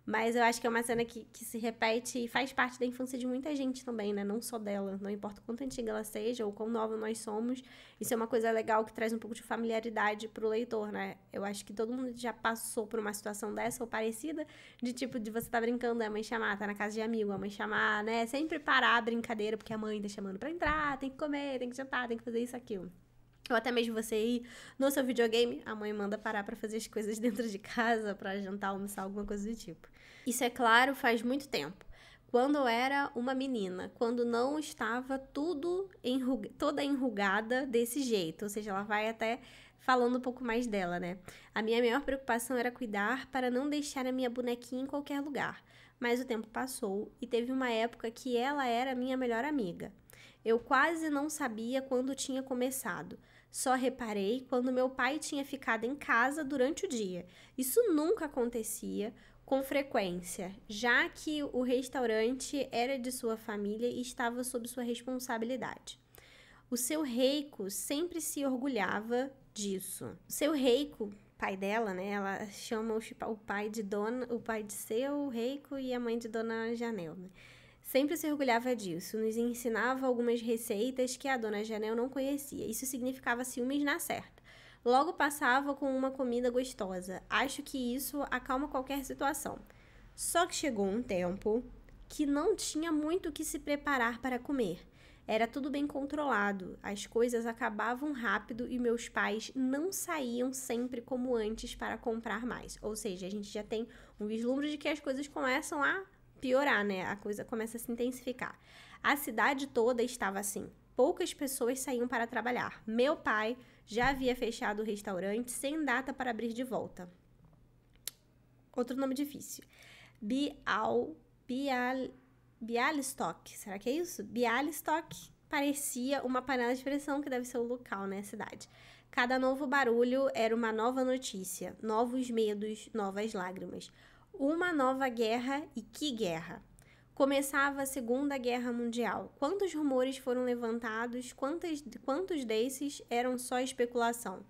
Mas eu acho que é uma cena que se repete e faz parte da infância de muita gente também, né? Não só dela. Não importa o quanto antiga ela seja ou quão nova nós somos. Isso é uma coisa legal que traz um pouco de familiaridade pro leitor, né? Eu acho que todo mundo já passou por uma situação dessa ou parecida, de tipo, de você tá brincando, a mãe chamar, tá na casa de amigo, a mãe chamar, né? Sempre parar a brincadeira, porque a mãe tá chamando pra entrar, tem que comer, tem que jantar, tem que fazer isso, aquilo. Ou até mesmo você ir no seu videogame, a mãe manda parar pra fazer as coisas dentro de casa, pra jantar, almoçar, alguma coisa do tipo. Isso, é claro, faz muito tempo. Quando eu era uma menina, quando não estava toda enrugada desse jeito. Ou seja, ela vai até falando um pouco mais dela, né? A minha maior preocupação era cuidar para não deixar a minha bonequinha em qualquer lugar. Mas o tempo passou e teve uma época que ela era minha melhor amiga. Eu quase não sabia quando tinha começado. Só reparei quando meu pai tinha ficado em casa durante o dia. Isso nunca acontecia com frequência, já que o restaurante era de sua família e estava sob sua responsabilidade. O seu Reiko sempre se orgulhava disso. O seu Reiko, pai dela, né? Ela chama o pai de seu Reiko e a mãe de Dona Janel, né? Sempre se orgulhava disso, nos ensinava algumas receitas que a Dona Janel não conhecia. Isso significava ciúmes na certa. Logo passava com uma comida gostosa. Acho que isso acalma qualquer situação. Só que chegou um tempo que não tinha muito o que se preparar para comer. Era tudo bem controlado, as coisas acabavam rápido e meus pais não saíam sempre como antes para comprar mais. Ou seja, a gente já tem um vislumbre de que as coisas começam a piorar, né? A coisa começa a se intensificar. A cidade toda estava assim. Poucas pessoas saíam para trabalhar. Meu pai já havia fechado o restaurante sem data para abrir de volta. Outro nome difícil. Bialystok, será que é isso? Bialystok parecia uma panela de pressão, que deve ser o local, né, a cidade. Cada novo barulho era uma nova notícia, novos medos, novas lágrimas. Uma nova guerra, e que guerra! Começava a Segunda Guerra Mundial. Quantos rumores foram levantados, quantos desses eram só especulação?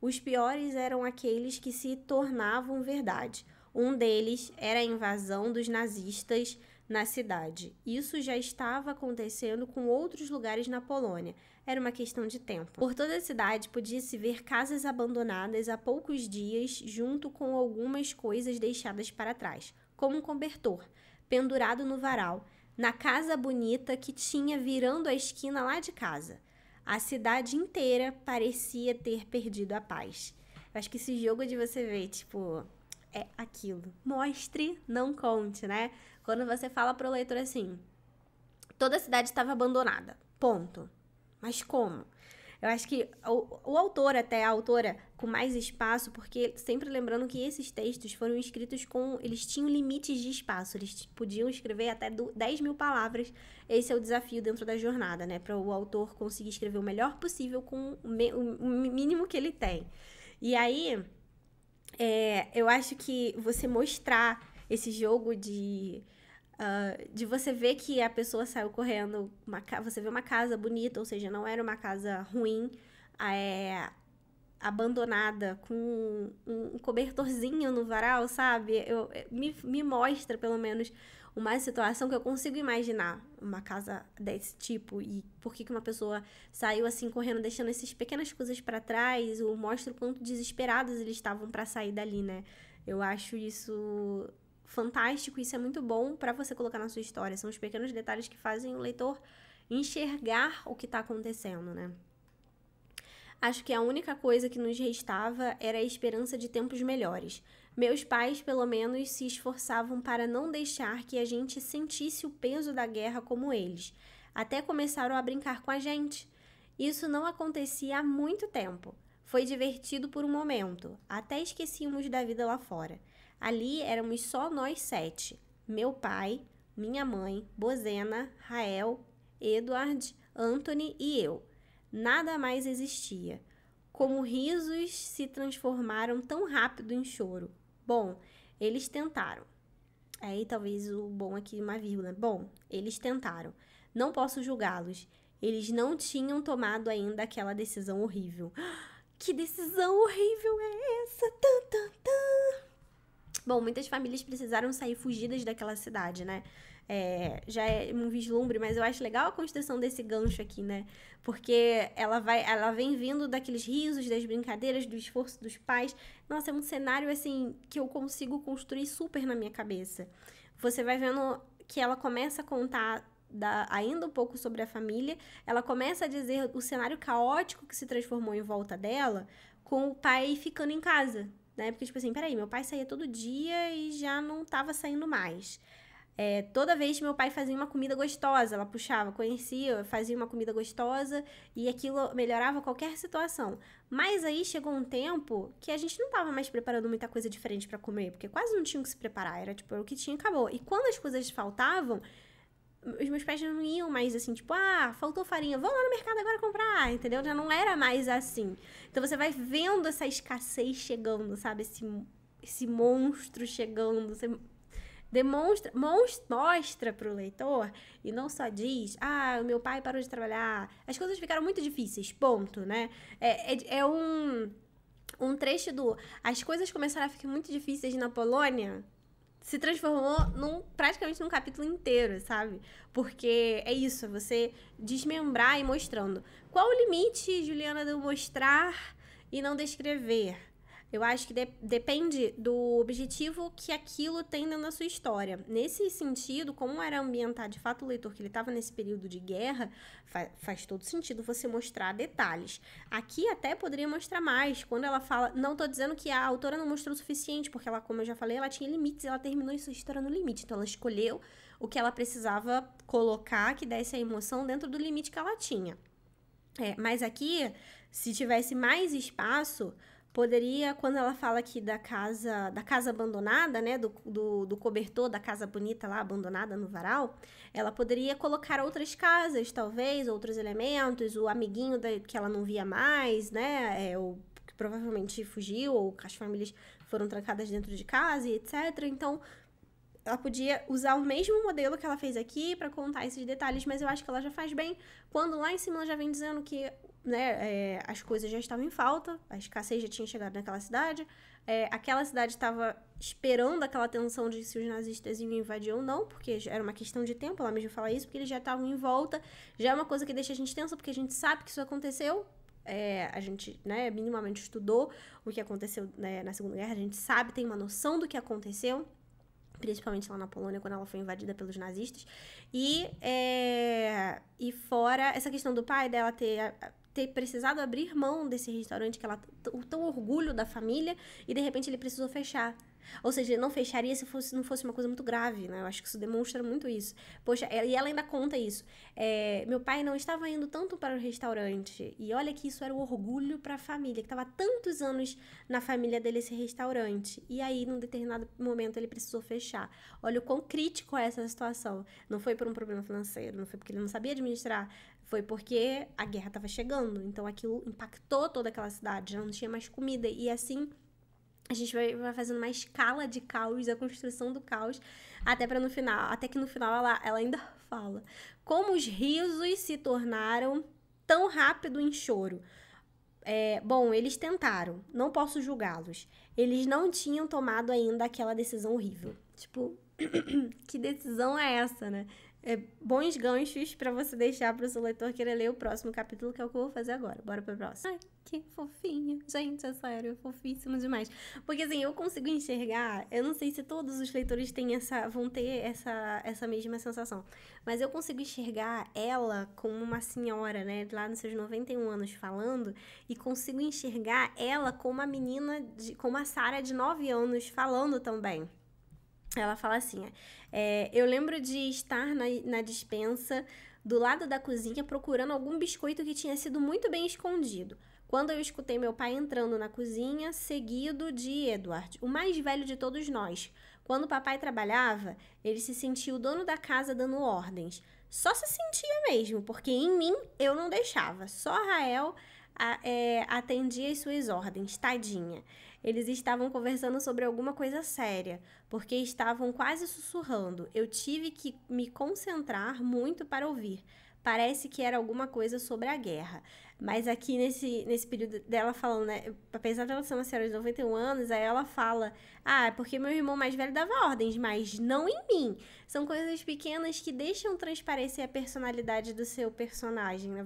Os piores eram aqueles que se tornavam verdade. Um deles era a invasão dos nazistas na cidade. Isso já estava acontecendo com outros lugares na Polônia. Era uma questão de tempo. Por toda a cidade podia-se ver casas abandonadas há poucos dias, junto com algumas coisas deixadas para trás, como um cobertor, pendurado no varal, na casa bonita que tinha virando a esquina lá de casa. A cidade inteira parecia ter perdido a paz. Eu acho que esse jogo de você ver, tipo, é aquilo. Mostre, não conte, né? Quando você fala pro leitor assim, toda a cidade estava abandonada, ponto. Mas como? Eu acho que o autor, até a autora, com mais espaço, porque sempre lembrando que esses textos foram escritos eles tinham limites de espaço, eles podiam escrever até 10 mil palavras. Esse é o desafio dentro da jornada, né? Para o autor conseguir escrever o melhor possível com o mínimo que ele tem. E aí, eu acho que você mostrar esse jogo de você ver que a pessoa saiu correndo, você vê uma casa bonita, ou seja, não era uma casa ruim, abandonada, com um cobertorzinho no varal, sabe? Me mostra, pelo menos, uma situação que eu consigo imaginar uma casa desse tipo e por que uma pessoa saiu assim correndo, deixando essas pequenas coisas para trás, ou mostra o quanto desesperados eles estavam para sair dali, né? Eu acho isso fantástico, isso é muito bom para você colocar na sua história. São os pequenos detalhes que fazem o leitor enxergar o que está acontecendo, né? Acho que a única coisa que nos restava era a esperança de tempos melhores. Meus pais, pelo menos, se esforçavam para não deixar que a gente sentisse o peso da guerra como eles. Até começaram a brincar com a gente. Isso não acontecia há muito tempo. Foi divertido por um momento. Até esquecíamos da vida lá fora. Ali éramos só nós 7. Meu pai, minha mãe, Bozena, Rael, Edward, Anthony e eu. Nada mais existia. Como risos se transformaram tão rápido em choro. Bom, eles tentaram. Aí talvez o bom aqui, uma vírgula. Bom, eles tentaram. Não posso julgá-los. Eles não tinham tomado ainda aquela decisão horrível. Que decisão horrível é essa? Tum, tum, tum. Bom, muitas famílias precisaram sair fugidas daquela cidade, né? Já é um vislumbre, mas eu acho legal a construção desse gancho aqui, né? Porque ela vem vindo daqueles risos, das brincadeiras, do esforço dos pais. Nossa, é um cenário, assim, que eu consigo construir super na minha cabeça. Você vai vendo que ela começa a contar ainda um pouco sobre a família. Ela começa a dizer o cenário caótico que se transformou em volta dela, com o pai ficando em casa, né? Porque, tipo assim, peraí, meu pai saía todo dia e já não tava saindo mais. Toda vez que meu pai fazia uma comida gostosa, ela puxava, fazia uma comida gostosa e aquilo melhorava qualquer situação. Mas aí chegou um tempo que a gente não tava mais preparando muita coisa diferente pra comer, porque quase não tinha o que se preparar, era tipo, o que tinha acabou. E quando as coisas faltavam, os meus pais já não iam mais assim, tipo, faltou farinha, vamos lá no mercado agora comprar, entendeu? Já não era mais assim. Então você vai vendo essa escassez chegando, sabe? Esse monstro chegando, você mostra pro leitor e não só diz, o meu pai parou de trabalhar, as coisas ficaram muito difíceis, ponto, né? É um trecho as coisas começaram a ficar muito difíceis na Polônia, se transformou praticamente num capítulo inteiro, sabe? Porque é isso, você desmembrar e mostrando. Qual o limite, Juliana, de eu mostrar e não descrever. Eu acho que depende do objetivo que aquilo tem dentro da sua história. Nesse sentido, como era ambientar de fato o leitor que ele estava nesse período de guerra, faz todo sentido você mostrar detalhes. Aqui até poderia mostrar mais. Quando ela fala... Não tô dizendo que a autora não mostrou o suficiente, porque ela, como eu já falei, ela tinha limites, ela terminou essa história no limite. Então ela escolheu o que ela precisava colocar que desse a emoção dentro do limite que ela tinha. Mas aqui, se tivesse mais espaço... Poderia, quando ela fala aqui da casa abandonada, né, do cobertor da casa bonita lá, abandonada no varal, ela poderia colocar outras casas, talvez, outros elementos, o amiguinho que ela não via mais, né, ou que provavelmente fugiu, ou as famílias foram trancadas dentro de casa e etc. Então, ela podia usar o mesmo modelo que ela fez aqui para contar esses detalhes, mas eu acho que ela já faz bem quando lá em cima ela já vem dizendo que, né, as coisas já estavam em falta, a escassez já tinha chegado naquela cidade, aquela cidade estava esperando aquela tensão de se os nazistas iam invadir ou não, porque era uma questão de tempo, ela mesma fala isso, porque eles já estavam em volta, já é uma coisa que deixa a gente tensa, porque a gente sabe que isso aconteceu, a gente, né, minimamente estudou o que aconteceu, né, na Segunda Guerra, a gente sabe, tem uma noção do que aconteceu, principalmente lá na Polônia, quando ela foi invadida pelos nazistas. E fora essa questão do pai dela ter precisado abrir mão desse restaurante, que ela tão orgulho da família, e de repente ele precisou fechar. Ou seja, ele não fecharia se não fosse uma coisa muito grave, né? Eu acho que isso demonstra muito isso. Poxa, e ela ainda conta isso. Meu pai não estava indo tanto para o restaurante. E olha que isso era o orgulho para a família, que estava há tantos anos na família dele esse restaurante. E aí, num determinado momento, ele precisou fechar. Olha o quão crítico é essa situação. Não foi por um problema financeiro, não foi porque ele não sabia administrar, foi porque a guerra estava chegando. Então, aquilo impactou toda aquela cidade, já não tinha mais comida. E assim... A gente vai fazendo uma escala de caos, a construção do caos, até que no final ela ainda fala como os risos se tornaram tão rápido em choro. Bom, eles tentaram, não posso julgá-los. Eles não tinham tomado ainda aquela decisão horrível. Tipo, que decisão é essa, né? Bons ganchos pra você deixar pro seu leitor querer ler o próximo capítulo, que é o que eu vou fazer agora. Bora pro próximo. Ai, que fofinho. Gente, é sério, é fofíssimo demais. Porque assim, eu consigo enxergar, eu não sei se todos os leitores vão ter essa mesma sensação, mas eu consigo enxergar ela como uma senhora, né, lá nos seus 91 anos falando, e consigo enxergar ela como uma menina, como a Sarah de 9 anos falando também. Ela fala assim, eu lembro de estar na despensa do lado da cozinha procurando algum biscoito que tinha sido muito bem escondido. Quando eu escutei meu pai entrando na cozinha, seguido de Edward, o mais velho de todos nós. Quando o papai trabalhava, ele se sentia o dono da casa dando ordens. Só se sentia mesmo, porque em mim eu não deixava. Só Rael atendia as suas ordens, tadinha. Eles estavam conversando sobre alguma coisa séria, porque estavam quase sussurrando. Eu tive que me concentrar muito para ouvir. Parece que era alguma coisa sobre a guerra. Mas aqui nesse período dela falando, né? Apesar dela ser uma senhora de 91 anos, aí ela fala: é porque meu irmão mais velho dava ordens, mas não em mim. São coisas pequenas que deixam transparecer a personalidade do seu personagem, né?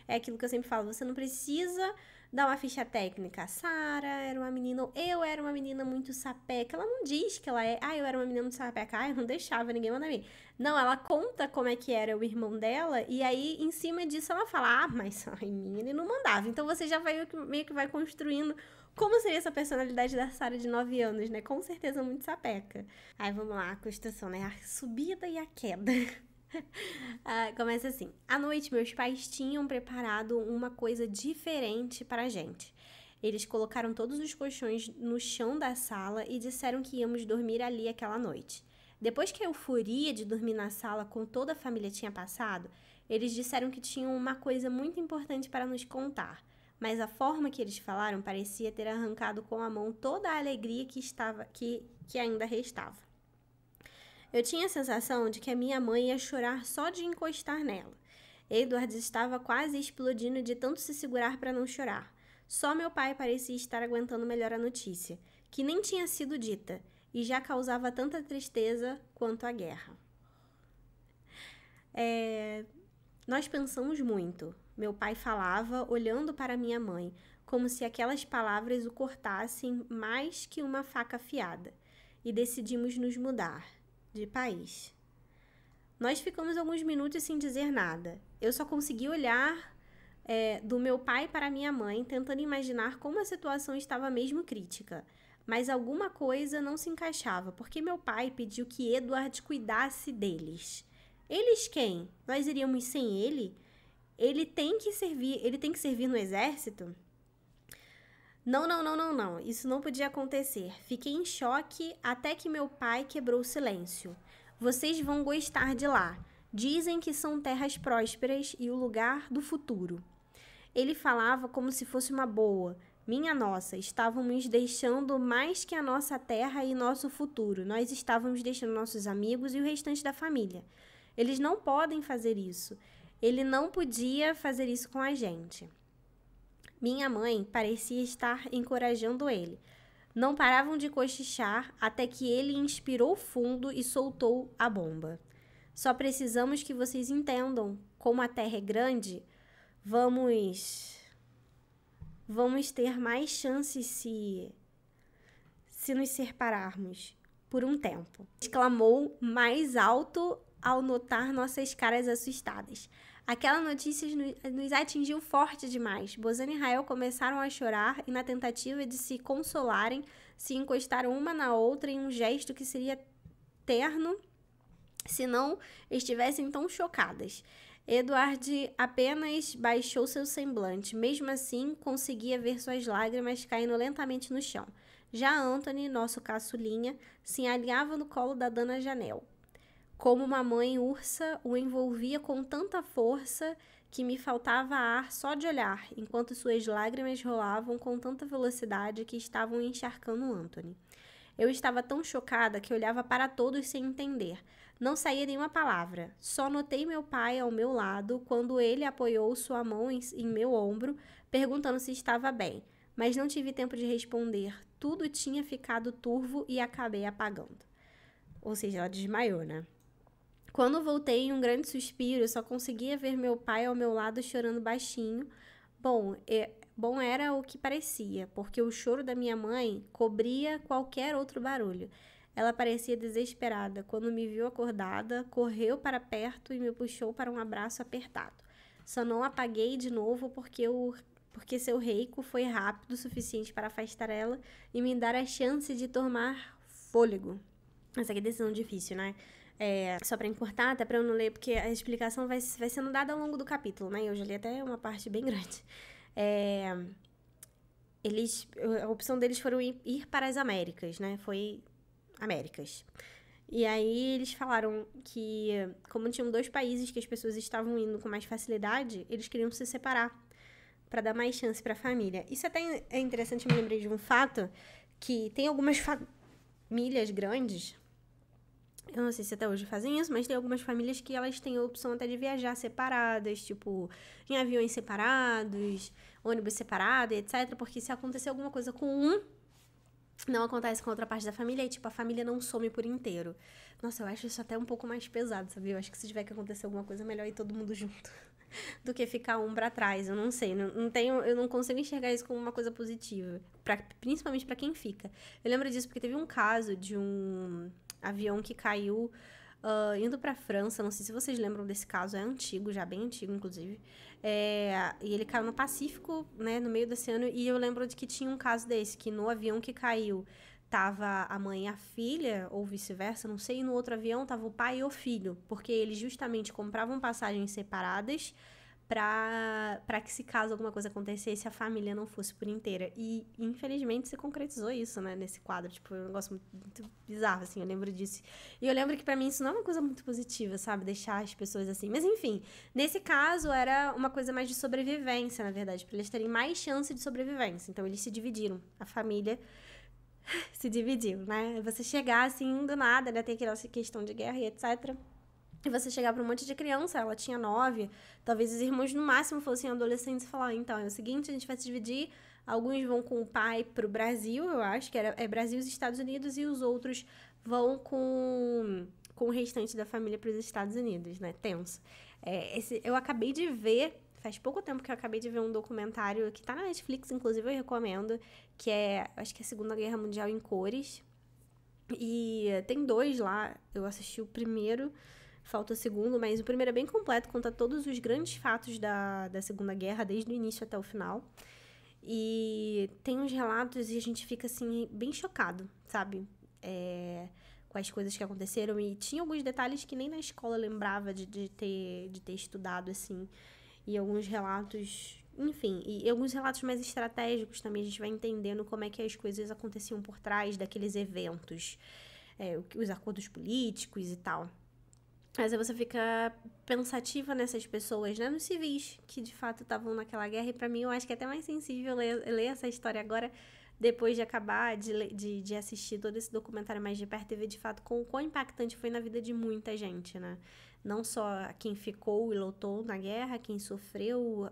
É aquilo que eu sempre falo, você não precisa dar uma ficha técnica. Sarah era uma menina, eu era uma menina muito sapeca. Ela não diz que ela eu era uma menina muito sapeca. Eu não deixava ninguém mandar mim. Não, ela conta como é que era o irmão dela, e aí, em cima disso, ela fala, mas em mim ele não mandava. Então, você já meio que vai construindo como seria essa personalidade da Sarah de 9 anos, né? Com certeza muito sapeca. Aí, vamos lá, a construção, né? A subida e a queda. Começa assim. À noite, meus pais tinham preparado uma coisa diferente para a gente. Eles colocaram todos os colchões no chão da sala e disseram que íamos dormir ali aquela noite. Depois que a euforia de dormir na sala com toda a família tinha passado, eles disseram que tinham uma coisa muito importante para nos contar. Mas a forma que eles falaram parecia ter arrancado com a mão toda a alegria que ainda restava. Eu tinha a sensação de que a minha mãe ia chorar só de encostar nela. Edward estava quase explodindo de tanto se segurar para não chorar. Só meu pai parecia estar aguentando melhor a notícia, que nem tinha sido dita, e já causava tanta tristeza quanto a guerra. Nós pensamos muito, meu pai falava, olhando para minha mãe, como se aquelas palavras o cortassem mais que uma faca afiada. E decidimos nos mudar de país. Nós ficamos alguns minutos sem dizer nada. Eu só consegui olhar do meu pai para minha mãe, tentando imaginar como a situação estava mesmo crítica. Mas alguma coisa não se encaixava, porque meu pai pediu que Edward cuidasse deles. Eles quem? Nós iríamos sem ele? Ele tem que servir no exército? Não. Isso não podia acontecer. Fiquei em choque até que meu pai quebrou o silêncio. Vocês vão gostar de lá. Dizem que são terras prósperas e o lugar do futuro. Ele falava como se fosse uma boa. Minha nossa, estávamos deixando mais que a nossa terra e nosso futuro. Nós estávamos deixando nossos amigos e o restante da família. Eles não podem fazer isso. Ele não podia fazer isso com a gente. Minha mãe parecia estar encorajando ele. Não paravam de cochichar até que ele inspirou fundo e soltou a bomba. Só precisamos que vocês entendam como a Terra é grande. Vamos ter mais chances se nos separarmos por um tempo. Exclamou mais alto ao notar nossas caras assustadas. Aquela notícia nos atingiu forte demais. Bozana e Rael começaram a chorar e, na tentativa de se consolarem, se encostaram uma na outra em um gesto que seria terno se não estivessem tão chocadas. Edward apenas baixou seu semblante. Mesmo assim, conseguia ver suas lágrimas caindo lentamente no chão. Já Anthony, nosso caçulinha, se alinhava no colo da Dona Janel. Como uma mãe ursa, o envolvia com tanta força que me faltava ar só de olhar, enquanto suas lágrimas rolavam com tanta velocidade que estavam encharcando Anthony. Eu estava tão chocada que olhava para todos sem entender. Não saía nenhuma palavra. Só notei meu pai ao meu lado quando ele apoiou sua mão em meu ombro, perguntando se estava bem. Mas não tive tempo de responder. Tudo tinha ficado turvo e acabei apagando. Ou seja, ela desmaiou, né? Quando voltei em um grande suspiro, só conseguia ver meu pai ao meu lado chorando baixinho. Bom era o que parecia, porque o choro da minha mãe cobria qualquer outro barulho. Ela parecia desesperada. Quando me viu acordada, correu para perto e me puxou para um abraço apertado. Só não apaguei de novo porque seu reico foi rápido o suficiente para afastar ela e me dar a chance de tomar fôlego. Essa aqui é decisão difícil, né? Só para encurtar, até para eu não ler, porque a explicação vai sendo dada ao longo do capítulo, né? Eu já li até uma parte bem grande. A opção deles foram ir para as Américas, né? Foi Américas. E aí eles falaram que, como tinham 2 países que as pessoas estavam indo com mais facilidade, eles queriam se separar para dar mais chance para a família. Isso até é interessante, eu me lembrei de um fato, que tem algumas famílias grandes, eu não sei se até hoje fazem isso, mas tem algumas famílias que elas têm a opção até de viajar separadas, tipo, em aviões separados, ônibus separado, etc. Porque se acontecer alguma coisa com um, não acontece com a outra parte da família, e tipo, a família não some por inteiro. Nossa, eu acho isso até um pouco mais pesado, sabe? Eu acho que se tiver que acontecer alguma coisa, é melhor ir todo mundo junto do que ficar um pra trás. Eu não sei, eu não consigo enxergar isso como uma coisa positiva, principalmente pra quem fica. Eu lembro disso porque teve um caso de um avião que caiu indo pra França. Não sei se vocês lembram desse caso, é antigo, já bem antigo, inclusive. E ele caiu no Pacífico, né, no meio do oceano, e eu lembro de que tinha um caso desse, que no avião que caiu tava a mãe e a filha, ou vice-versa, não sei, e no outro avião tava o pai e o filho, porque eles justamente compravam passagens separadas para que, se caso alguma coisa acontecesse, a família não fosse por inteira. E, infelizmente, se concretizou isso, né, nesse quadro. Tipo, é um negócio muito, muito bizarro, assim, eu lembro disso. E eu lembro que, pra mim, isso não é uma coisa muito positiva, sabe? Deixar as pessoas assim. Mas, enfim, nesse caso, era uma coisa mais de sobrevivência, na verdade, pra eles terem mais chance de sobrevivência. Então, eles se dividiram. A família se dividiu, né? Você chegar, assim, do nada, né? Tem aquela questão de guerra e etc., e você chegar para um monte de criança, ela tinha 9, talvez os irmãos no máximo fossem adolescentes, e falar, então, é o seguinte, a gente vai se dividir, alguns vão com o pai pro Brasil, eu acho que é Brasil e os Estados Unidos, e os outros vão com o restante da família para os Estados Unidos, né, tenso. Eu acabei de ver Faz pouco tempo que eu acabei de ver um documentário que tá na Netflix, inclusive eu recomendo, que acho que é a Segunda Guerra Mundial em cores. E tem 2 lá, eu assisti o primeiro, falta o segundo, mas o primeiro é bem completo, conta todos os grandes fatos da Segunda Guerra, desde o início até o final. E tem uns relatos e a gente fica, assim, bem chocado, sabe? Com as coisas que aconteceram. E tinha alguns detalhes que nem na escola eu lembrava de ter estudado, assim. E alguns relatos, enfim, e alguns relatos mais estratégicos também, a gente vai entendendo como é que as coisas aconteciam por trás daqueles eventos, os acordos políticos e tal. Mas aí você fica pensativa nessas pessoas, né? Nos civis que de fato estavam naquela guerra. E pra mim eu acho que é até mais sensível ler essa história agora, depois de acabar de assistir todo esse documentário mais de perto e ver de fato quão impactante foi na vida de muita gente, né? Não só quem ficou e lutou na guerra, quem sofreu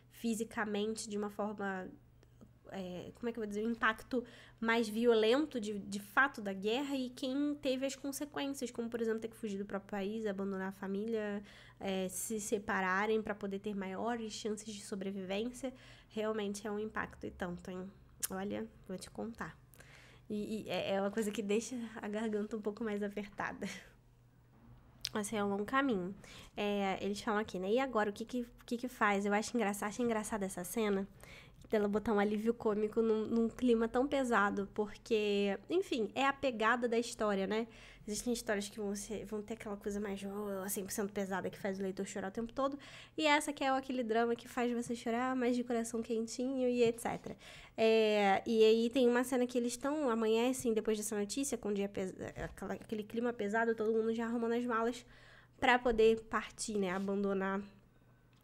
fisicamente de uma forma... como é que eu vou dizer? Um impacto mais violento de fato da guerra, e quem teve as consequências, como, por exemplo, ter que fugir do próprio país, abandonar a família, se separarem para poder ter maiores chances de sobrevivência. Realmente é um impacto e tanto, hein? Olha, vou te contar. E é uma coisa que deixa a garganta um pouco mais apertada. Assim, é um longo caminho. Eles falam aqui, né? E agora, o que faz? Eu acho engraçada essa cena, dela botar um alívio cômico num clima tão pesado, porque, enfim, é a pegada da história, né? Existem histórias que vão ter aquela coisa mais 100% pesada, que faz o leitor chorar o tempo todo, e essa que é aquele drama que faz você chorar, mas de coração quentinho e etc. E aí tem uma cena que eles amanhecem depois dessa notícia, com o dia aquele clima pesado, todo mundo já arrumando as malas pra poder partir, né? Abandonar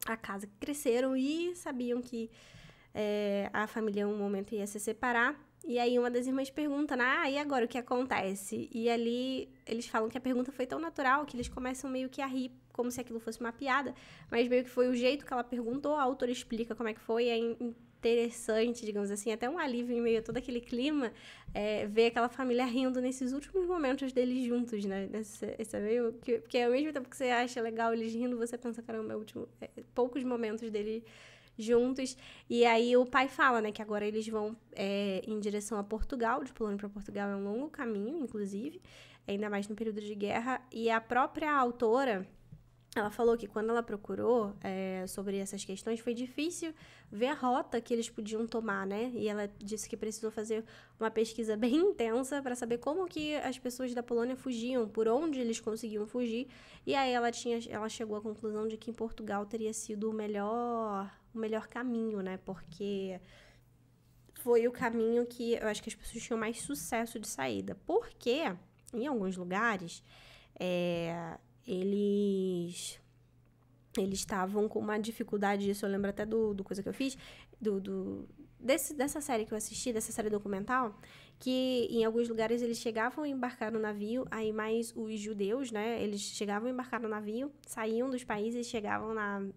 a casa que cresceram e sabiam que a família em um momento ia se separar. E aí uma das irmãs pergunta, e agora o que acontece? E ali eles falam que a pergunta foi tão natural que eles começam meio que a rir, como se aquilo fosse uma piada, mas meio que foi o jeito que ela perguntou, a autora explica como é que foi, é interessante, digamos assim, até um alívio em meio a todo aquele clima, ver aquela família rindo nesses últimos momentos deles juntos, né? Esse é meio porque ao mesmo tempo que você acha legal eles rindo, você pensa, caramba, poucos momentos dele juntos. E aí o pai fala, né, que agora eles vão em direção a Portugal. De Polônia para Portugal é um longo caminho, inclusive, ainda mais no período de guerra. E a própria autora, ela falou que quando ela procurou sobre essas questões, foi difícil ver a rota que eles podiam tomar, né? E ela disse que precisou fazer uma pesquisa bem intensa para saber como que as pessoas da Polônia fugiam, por onde eles conseguiam fugir. E aí ela chegou à conclusão de que em Portugal teria sido o melhor caminho, né? Porque foi o caminho que eu acho que as pessoas tinham mais sucesso de saída. Porque, em alguns lugares, eles estavam com uma dificuldade, isso eu lembro até do coisa que eu fiz, dessa série que eu assisti, dessa série documental, que em alguns lugares eles chegavam a embarcar no navio, aí mais os judeus, né, eles chegavam a embarcar no navio, saíam dos países, chegavam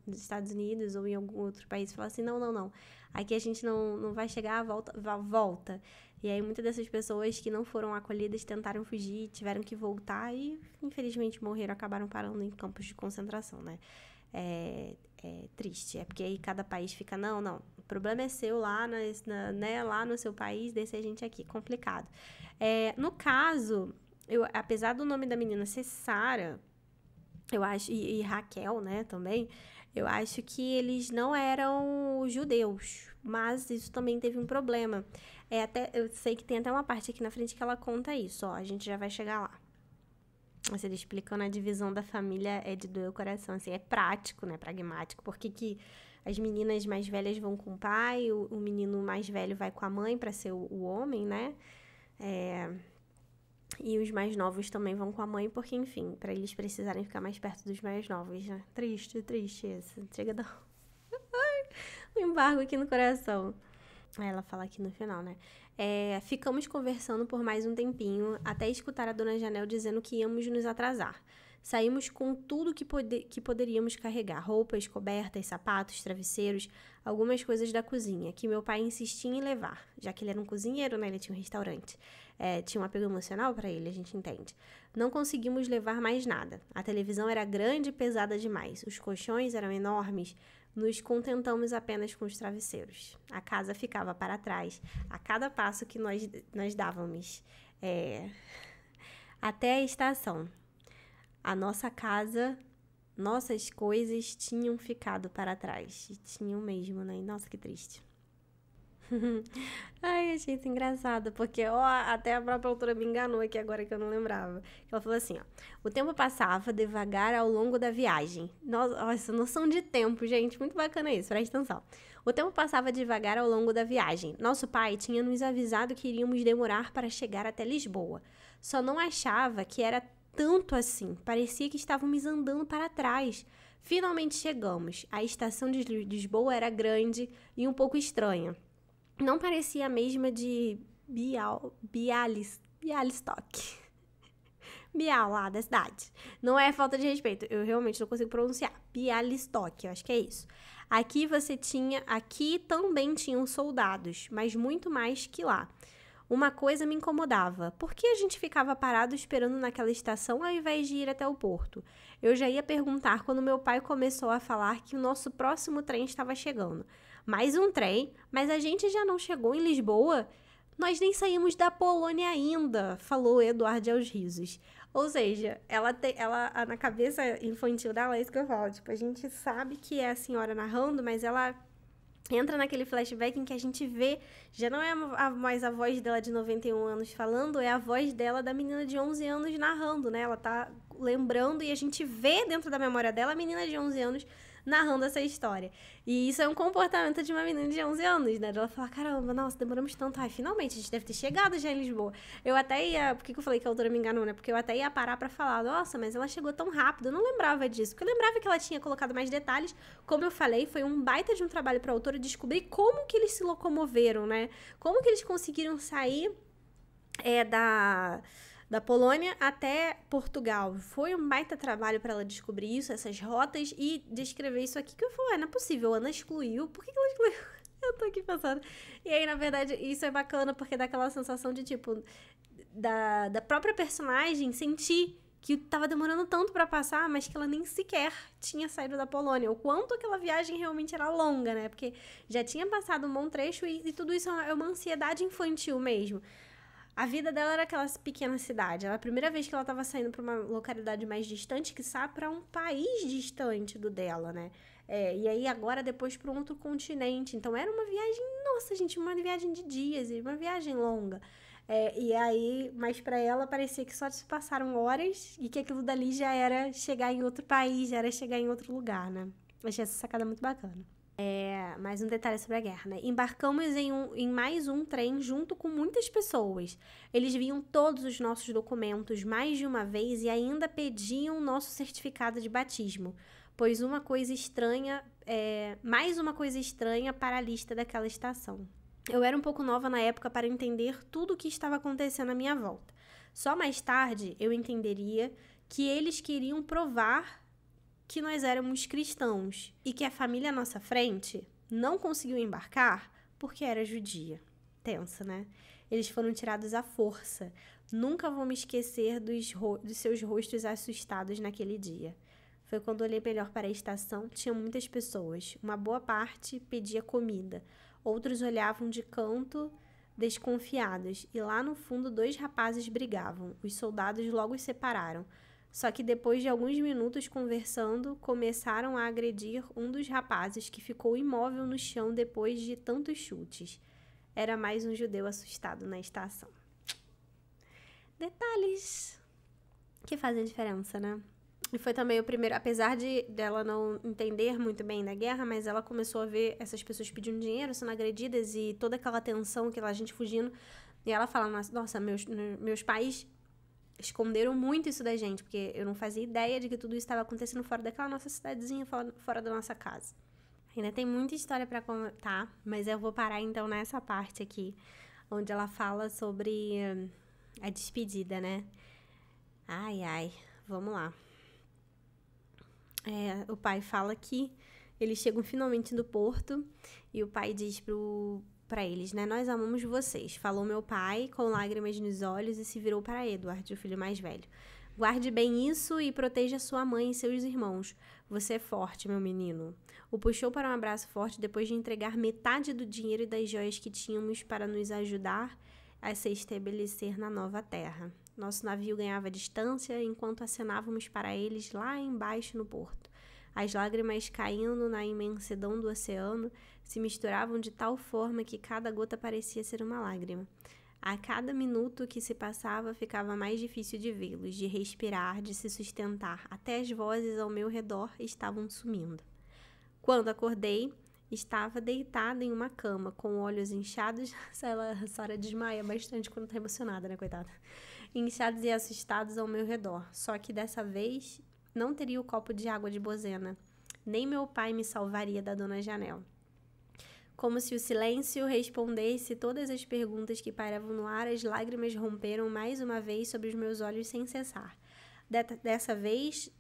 nos Estados Unidos ou em algum outro país e falavam assim, não, aqui a gente não vai chegar, volta. E aí muitas dessas pessoas que não foram acolhidas tentaram fugir, tiveram que voltar e infelizmente morreram, acabaram parando em campos de concentração, né? É triste, porque aí cada país fica, não, o problema é seu lá, né, lá no seu país, desse a gente aqui, complicado. No caso, apesar do nome da menina ser Sara, eu acho, e Raquel, né, também, eu acho que eles não eram judeus, mas isso também teve um problema. Eu sei que tem até uma parte aqui na frente que ela conta isso, a gente já vai chegar lá. Mas ele explicando a divisão da família de doer o coração, assim, é prático, né, pragmático, porque que as meninas mais velhas vão com o pai, o menino mais velho vai com a mãe para ser o homem, né, e os mais novos também vão com a mãe, porque, enfim, para eles precisarem ficar mais perto dos mais novos, né, triste isso, chega a dar um embargo aqui no coração. Aí ela fala aqui no final, né? Ficamos conversando por mais um tempinho, até escutar a dona Janel dizendo que íamos nos atrasar. Saímos com tudo que poderíamos carregar. Roupas, cobertas, sapatos, travesseiros, algumas coisas da cozinha, que meu pai insistia em levar, já que ele era um cozinheiro, né? Ele tinha um restaurante. Tinha um apego emocional para ele, a gente entende. Não conseguimos levar mais nada. A televisão era grande e pesada demais. Os colchões eram enormes. Nos contentamos apenas com os travesseiros. A casa ficava para trás a cada passo que nós dávamos. Até a estação. A nossa casa, nossas coisas tinham ficado para trás. Tinham mesmo, né? Nossa, que triste. Ai, achei isso engraçado, porque até a própria autora me enganou aqui agora que eu não lembrava. Ela falou assim, o tempo passava devagar ao longo da viagem. Nossa, noção de tempo, gente, muito bacana isso, presta atenção. O tempo passava devagar ao longo da viagem. Nosso pai tinha nos avisado que iríamos demorar para chegar até Lisboa. Só não achava que era tanto assim, parecia que estávamos andando para trás. Finalmente chegamos. A estação de Lisboa era grande e um pouco estranha. Não parecia a mesma de Bialystok. Bial, lá da cidade. Não é falta de respeito, eu realmente não consigo pronunciar. Bialystok, eu acho que é isso. Aqui também tinham soldados, mas muito mais que lá. Uma coisa me incomodava. Por que a gente ficava parado esperando naquela estação ao invés de ir até o porto? Eu já ia perguntar quando meu pai começou a falar que o nosso próximo trem estava chegando. Mais um trem? Mas a gente já não chegou em Lisboa? Nós nem saímos da Polônia ainda, falou Eduardo aos risos. Ou seja, ela na cabeça infantil dela, é isso que eu falo. Tipo, a gente sabe que é a senhora narrando, mas ela entra naquele flashback em que a gente vê, já não é mais a voz dela de 91 anos falando, é a voz dela da menina de 11 anos narrando, né? Ela tá lembrando e a gente vê dentro da memória dela a menina de 11 anos narrando essa história. E isso é um comportamento de uma menina de 11 anos, né? Ela fala, caramba, nossa, demoramos tanto. Ai, finalmente, a gente deve ter chegado já em Lisboa. Eu até ia... Por que eu falei que a autora me enganou, né? Porque eu até ia parar pra falar, nossa, mas ela chegou tão rápido. Eu não lembrava disso. Porque eu lembrava que ela tinha colocado mais detalhes. Como eu falei, foi um baita de um trabalho pra autora descobrir como que eles se locomoveram, né? Como que eles conseguiram sair da Polônia até Portugal. Foi um baita trabalho para ela descobrir isso, essas rotas, e descrever isso aqui, que eu falei, não é possível, Ana excluiu. Por que ela excluiu? Eu tô aqui pensando. E aí, na verdade, isso é bacana, porque dá aquela sensação de, tipo, da própria personagem sentir que tava demorando tanto para passar, mas que ela nem sequer tinha saído da Polônia. O quanto aquela viagem realmente era longa, né? Porque já tinha passado um bom trecho e tudo isso é uma ansiedade infantil mesmo. A vida dela era aquela pequena cidade. Era a primeira vez que ela estava saindo para uma localidade mais distante, que sabe, para um país distante do dela, né? E aí agora depois para um outro continente. Então era uma viagem, nossa, gente, uma viagem de dias, uma viagem longa. E aí, mas para ela parecia que só se passaram horas e que aquilo dali já era chegar em outro país, já era chegar em outro lugar, né? Achei essa sacada muito bacana. Mais um detalhe sobre a guerra, né? Embarcamos em mais um trem junto com muitas pessoas. Eles viam todos os nossos documentos mais de uma vez e ainda pediam nosso certificado de batismo, pois mais uma coisa estranha para a lista daquela estação. Eu era um pouco nova na época para entender tudo o que estava acontecendo à minha volta. Só mais tarde eu entenderia que eles queriam provar que nós éramos cristãos e que a família à nossa frente não conseguiu embarcar porque era judia. Tensa, né? Eles foram tirados à força. Nunca vou me esquecer dos seus rostos assustados naquele dia. Foi quando olhei melhor para a estação, tinha muitas pessoas. Uma boa parte pedia comida. Outros olhavam de canto desconfiados. E lá no fundo 2 rapazes brigavam. Os soldados logo os separaram. Só que depois de alguns minutos conversando, começaram a agredir um dos rapazes que ficou imóvel no chão depois de tantos chutes. Era mais um judeu assustado na estação. Detalhes que fazem diferença, né? E foi também o primeiro, apesar dela não entender muito bem da guerra, mas ela começou a ver essas pessoas pedindo dinheiro, sendo agredidas e toda aquela tensão, aquela gente fugindo. E ela fala, nossa, meus pais esconderam muito isso da gente, porque eu não fazia ideia de que tudo isso estava acontecendo fora daquela nossa cidadezinha, fora da nossa casa. Ainda tem muita história para contar, mas eu vou parar então nessa parte aqui, onde ela fala sobre a despedida, né? Ai, vamos lá. O pai fala que eles chegam finalmente no porto e o pai diz pra eles, né? Nós amamos vocês, falou meu pai com lágrimas nos olhos e se virou para Edward, o filho mais velho. Guarde bem isso e proteja sua mãe e seus irmãos. Você é forte, meu menino. O puxou para um abraço forte depois de entregar metade do dinheiro e das joias que tínhamos para nos ajudar a se estabelecer na nova terra. Nosso navio ganhava distância enquanto acenávamos para eles lá embaixo no porto. As lágrimas caindo na imensidão do oceano se misturavam de tal forma que cada gota parecia ser uma lágrima. A cada minuto que se passava, ficava mais difícil de vê-los, de respirar, de se sustentar. Até as vozes ao meu redor estavam sumindo. Quando acordei, estava deitada em uma cama, com olhos inchados. A Sarah desmaia bastante quando está emocionada, né, coitada? Inchados e assustados ao meu redor. Só que dessa vez não teria o copo de água de Bozena. Nem meu pai me salvaria da Dona Janel. Como se o silêncio respondesse todas as perguntas que pairavam no ar, as lágrimas romperam mais uma vez sobre os meus olhos sem cessar. Dessa vez,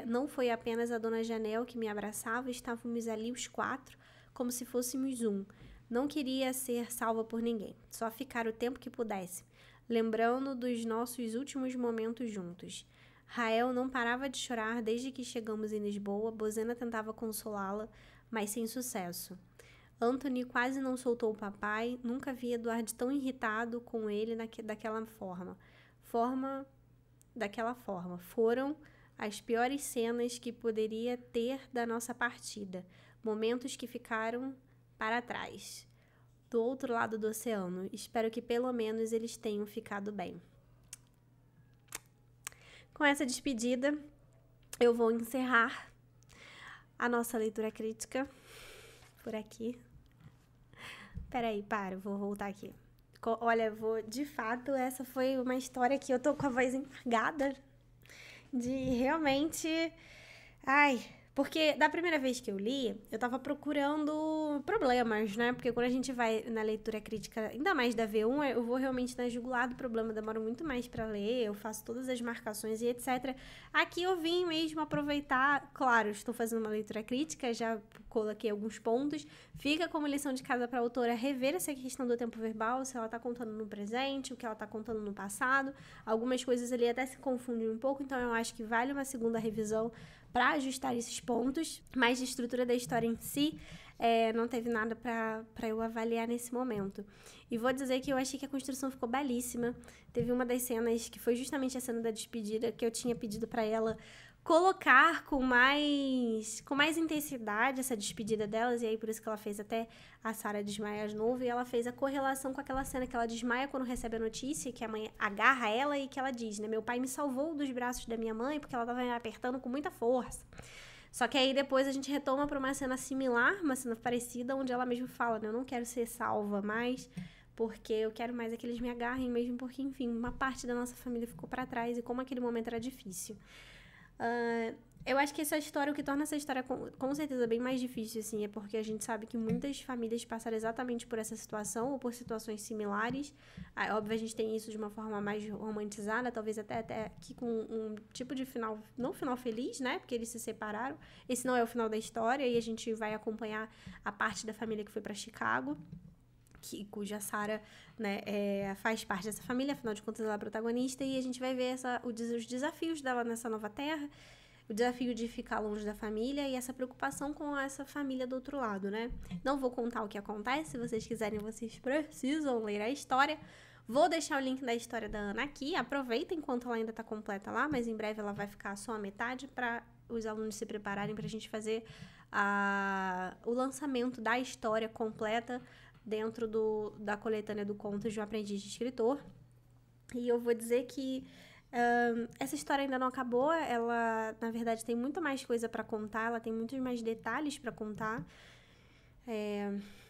não foi apenas a Dona Janel que me abraçava, estávamos ali os 4, como se fôssemos um. Não queria ser salva por ninguém, só ficar o tempo que pudesse, lembrando dos nossos últimos momentos juntos. Rael não parava de chorar desde que chegamos em Lisboa. Bozena tentava consolá-la, mas sem sucesso. Anthony quase não soltou o papai. Nunca vi Edward tão irritado com ele daquela forma. Foram as piores cenas que poderia ter da nossa partida. Momentos que ficaram para trás, do outro lado do oceano. Espero que pelo menos eles tenham ficado bem. Com essa despedida, eu vou encerrar a nossa leitura crítica por aqui. Peraí, vou voltar aqui. Olha, de fato, essa foi uma história que eu tô com a voz embargada de realmente... Porque da primeira vez que eu li, eu tava procurando problemas, né? Porque quando a gente vai na leitura crítica, ainda mais da V1, eu vou realmente na jugular do problema, demoro muito mais pra ler, eu faço todas as marcações e etc. Aqui eu vim mesmo aproveitar, claro, estou fazendo uma leitura crítica, já coloquei alguns pontos, fica como lição de casa pra autora rever essa questão do tempo verbal, se ela tá contando no presente, o que ela tá contando no passado, algumas coisas ali até se confundem um pouco, então eu acho que vale uma segunda revisão para ajustar esses pontos, mas de estrutura da história em si, não teve nada para eu avaliar nesse momento. E vou dizer que eu achei que a construção ficou belíssima. Teve uma das cenas que foi justamente a cena da despedida, que eu tinha pedido para ela colocar com mais intensidade essa despedida delas, e aí por isso que ela fez até a Sarah desmaiar de novo, e ela fez a correlação com aquela cena que ela desmaia quando recebe a notícia, que a mãe agarra ela e que ela diz, né, meu pai me salvou dos braços da minha mãe porque ela estava me apertando com muita força. Só que aí depois a gente retoma para uma cena similar, uma cena parecida, onde ela mesmo fala, né, eu não quero ser salva mais, porque eu quero mais que eles me agarrem mesmo, porque, enfim, uma parte da nossa família ficou para trás e como aquele momento era difícil. Eu acho que essa história, o que torna essa história com certeza bem mais difícil, assim, é porque a gente sabe que muitas famílias passaram exatamente por essa situação ou por situações similares. Óbvio, a gente tem isso de uma forma mais romantizada, talvez até aqui com um tipo de final, não final feliz, né? Porque eles se separaram. Esse não é o final da história e a gente vai acompanhar a parte da família que foi para Chicago, cuja Sarah, né, faz parte dessa família, afinal de contas ela é a protagonista, e a gente vai ver os desafios dela nessa nova terra, o desafio de ficar longe da família e essa preocupação com essa família do outro lado, né? Não vou contar o que acontece, se vocês quiserem, vocês precisam ler a história. Vou deixar o link da história da Ana aqui, aproveita enquanto ela ainda tá completa lá, mas em breve ela vai ficar só a metade para os alunos se prepararem pra gente fazer o lançamento da história completa dentro da coletânea do Contos de um Aprendiz de Escritor. E eu vou dizer que essa história ainda não acabou, ela, na verdade, tem muito mais coisa para contar, ela tem muitos mais detalhes para contar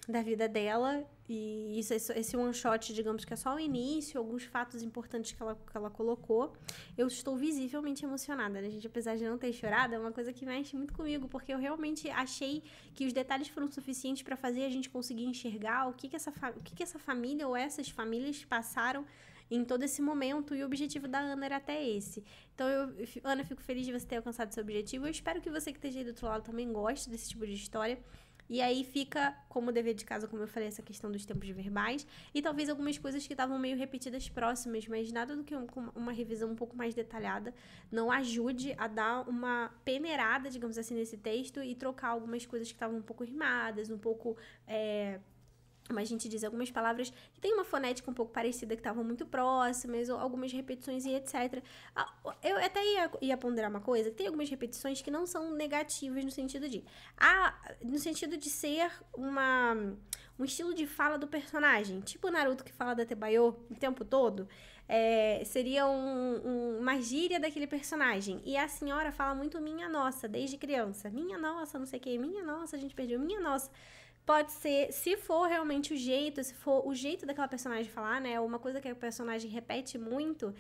da vida dela, e esse one shot, digamos que é só o início, alguns fatos importantes que ela colocou. Eu estou visivelmente emocionada, né, gente? Apesar de não ter chorado, é uma coisa que mexe muito comigo, porque eu realmente achei que os detalhes foram suficientes para fazer a gente conseguir enxergar o que essa família ou essas famílias passaram em todo esse momento, e o objetivo da Ana era até esse. Então, Ana, fico feliz de você ter alcançado seu objetivo. Eu espero que você que esteja aí do outro lado também goste desse tipo de história. E aí fica como dever de casa, como eu falei, essa questão dos tempos verbais. E talvez algumas coisas que estavam meio repetidas próximas, mas nada do que uma revisão um pouco mais detalhada não ajude a dar uma peneirada, digamos assim, nesse texto e trocar algumas coisas que estavam um pouco rimadas, um pouco... como a gente diz, algumas palavras que tem uma fonética um pouco parecida, que estavam muito próximas, ou algumas repetições e etc. Eu até ia ponderar uma coisa, que tem algumas repetições que não são negativas no sentido de... no sentido de ser um estilo de fala do personagem, tipo o Naruto que fala da Tebayo o tempo todo, seria uma gíria daquele personagem. E a senhora fala muito minha nossa, desde criança. Minha nossa, não sei o que, minha nossa, a gente perdeu, minha nossa... Pode ser, se for realmente o jeito, se for o jeito daquela personagem falar, né? Uma coisa que a personagem repete muito,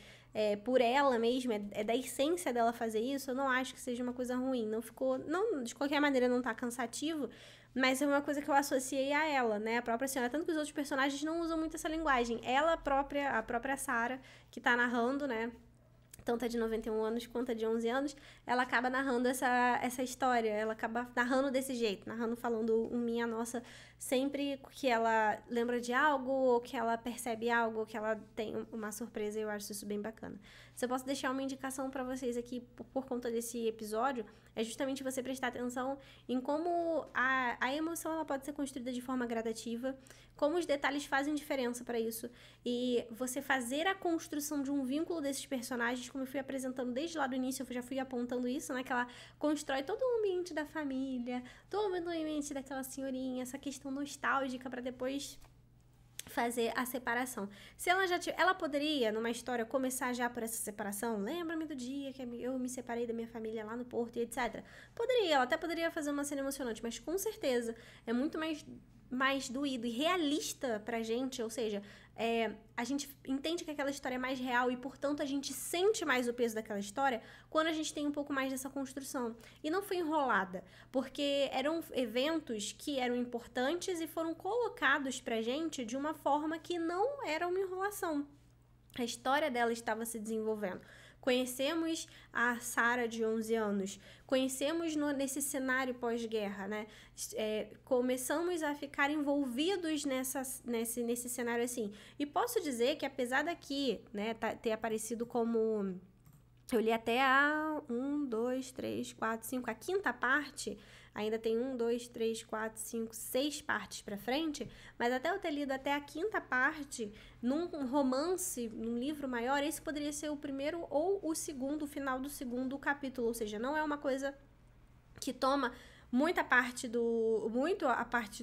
por ela mesma, é da essência dela fazer isso, eu não acho que seja uma coisa ruim. Não ficou, não, de qualquer maneira não tá cansativo, mas é uma coisa que eu associei a ela, né? A própria senhora, tanto que os outros personagens não usam muito essa linguagem. Ela a própria Sarah, que tá narrando, né? Tanto a de 91 anos quanto a de 11 anos, ela acaba narrando essa história, ela acaba narrando desse jeito, narrando, falando minha nossa, sempre que ela lembra de algo, ou que ela percebe algo, ou que ela tem uma surpresa, eu acho isso bem bacana. Se eu posso deixar uma indicação para vocês aqui, por conta desse episódio, é justamente você prestar atenção em como a emoção ela pode ser construída de forma gradativa, como os detalhes fazem diferença para isso, e você fazer a construção de um vínculo desses personagens, como eu fui apresentando desde lá do início, eu já fui apontando isso, né, que ela constrói todo o ambiente da família, todo o ambiente daquela senhorinha, essa questão nostálgica para depois fazer a separação. Se ela ela poderia, numa história, começar já por essa separação, lembra-me do dia que eu me separei da minha família lá no Porto e etc. Poderia, ela até poderia fazer uma cena emocionante, mas com certeza é muito mais doído e realista pra gente, ou seja, a gente entende que aquela história é mais real e, portanto, a gente sente mais o peso daquela história quando a gente tem um pouco mais dessa construção. E não foi enrolada, porque eram eventos que eram importantes e foram colocados pra gente de uma forma que não era uma enrolação. A história dela estava se desenvolvendo. Conhecemos a Sarah de 11 anos, conhecemos nesse cenário pós-guerra, né? Começamos a ficar envolvidos nesse cenário assim. E posso dizer que apesar daqui, né, ter aparecido como... Eu li até a 1, 2, 3, 4, 5, a quinta parte, ainda tem 1, 2, 3, 4, 5, 6 partes pra frente, mas até eu ter lido até a quinta parte, num romance, num livro maior, esse poderia ser o primeiro ou o segundo, o final do segundo capítulo, ou seja, não é uma coisa que toma muito a parte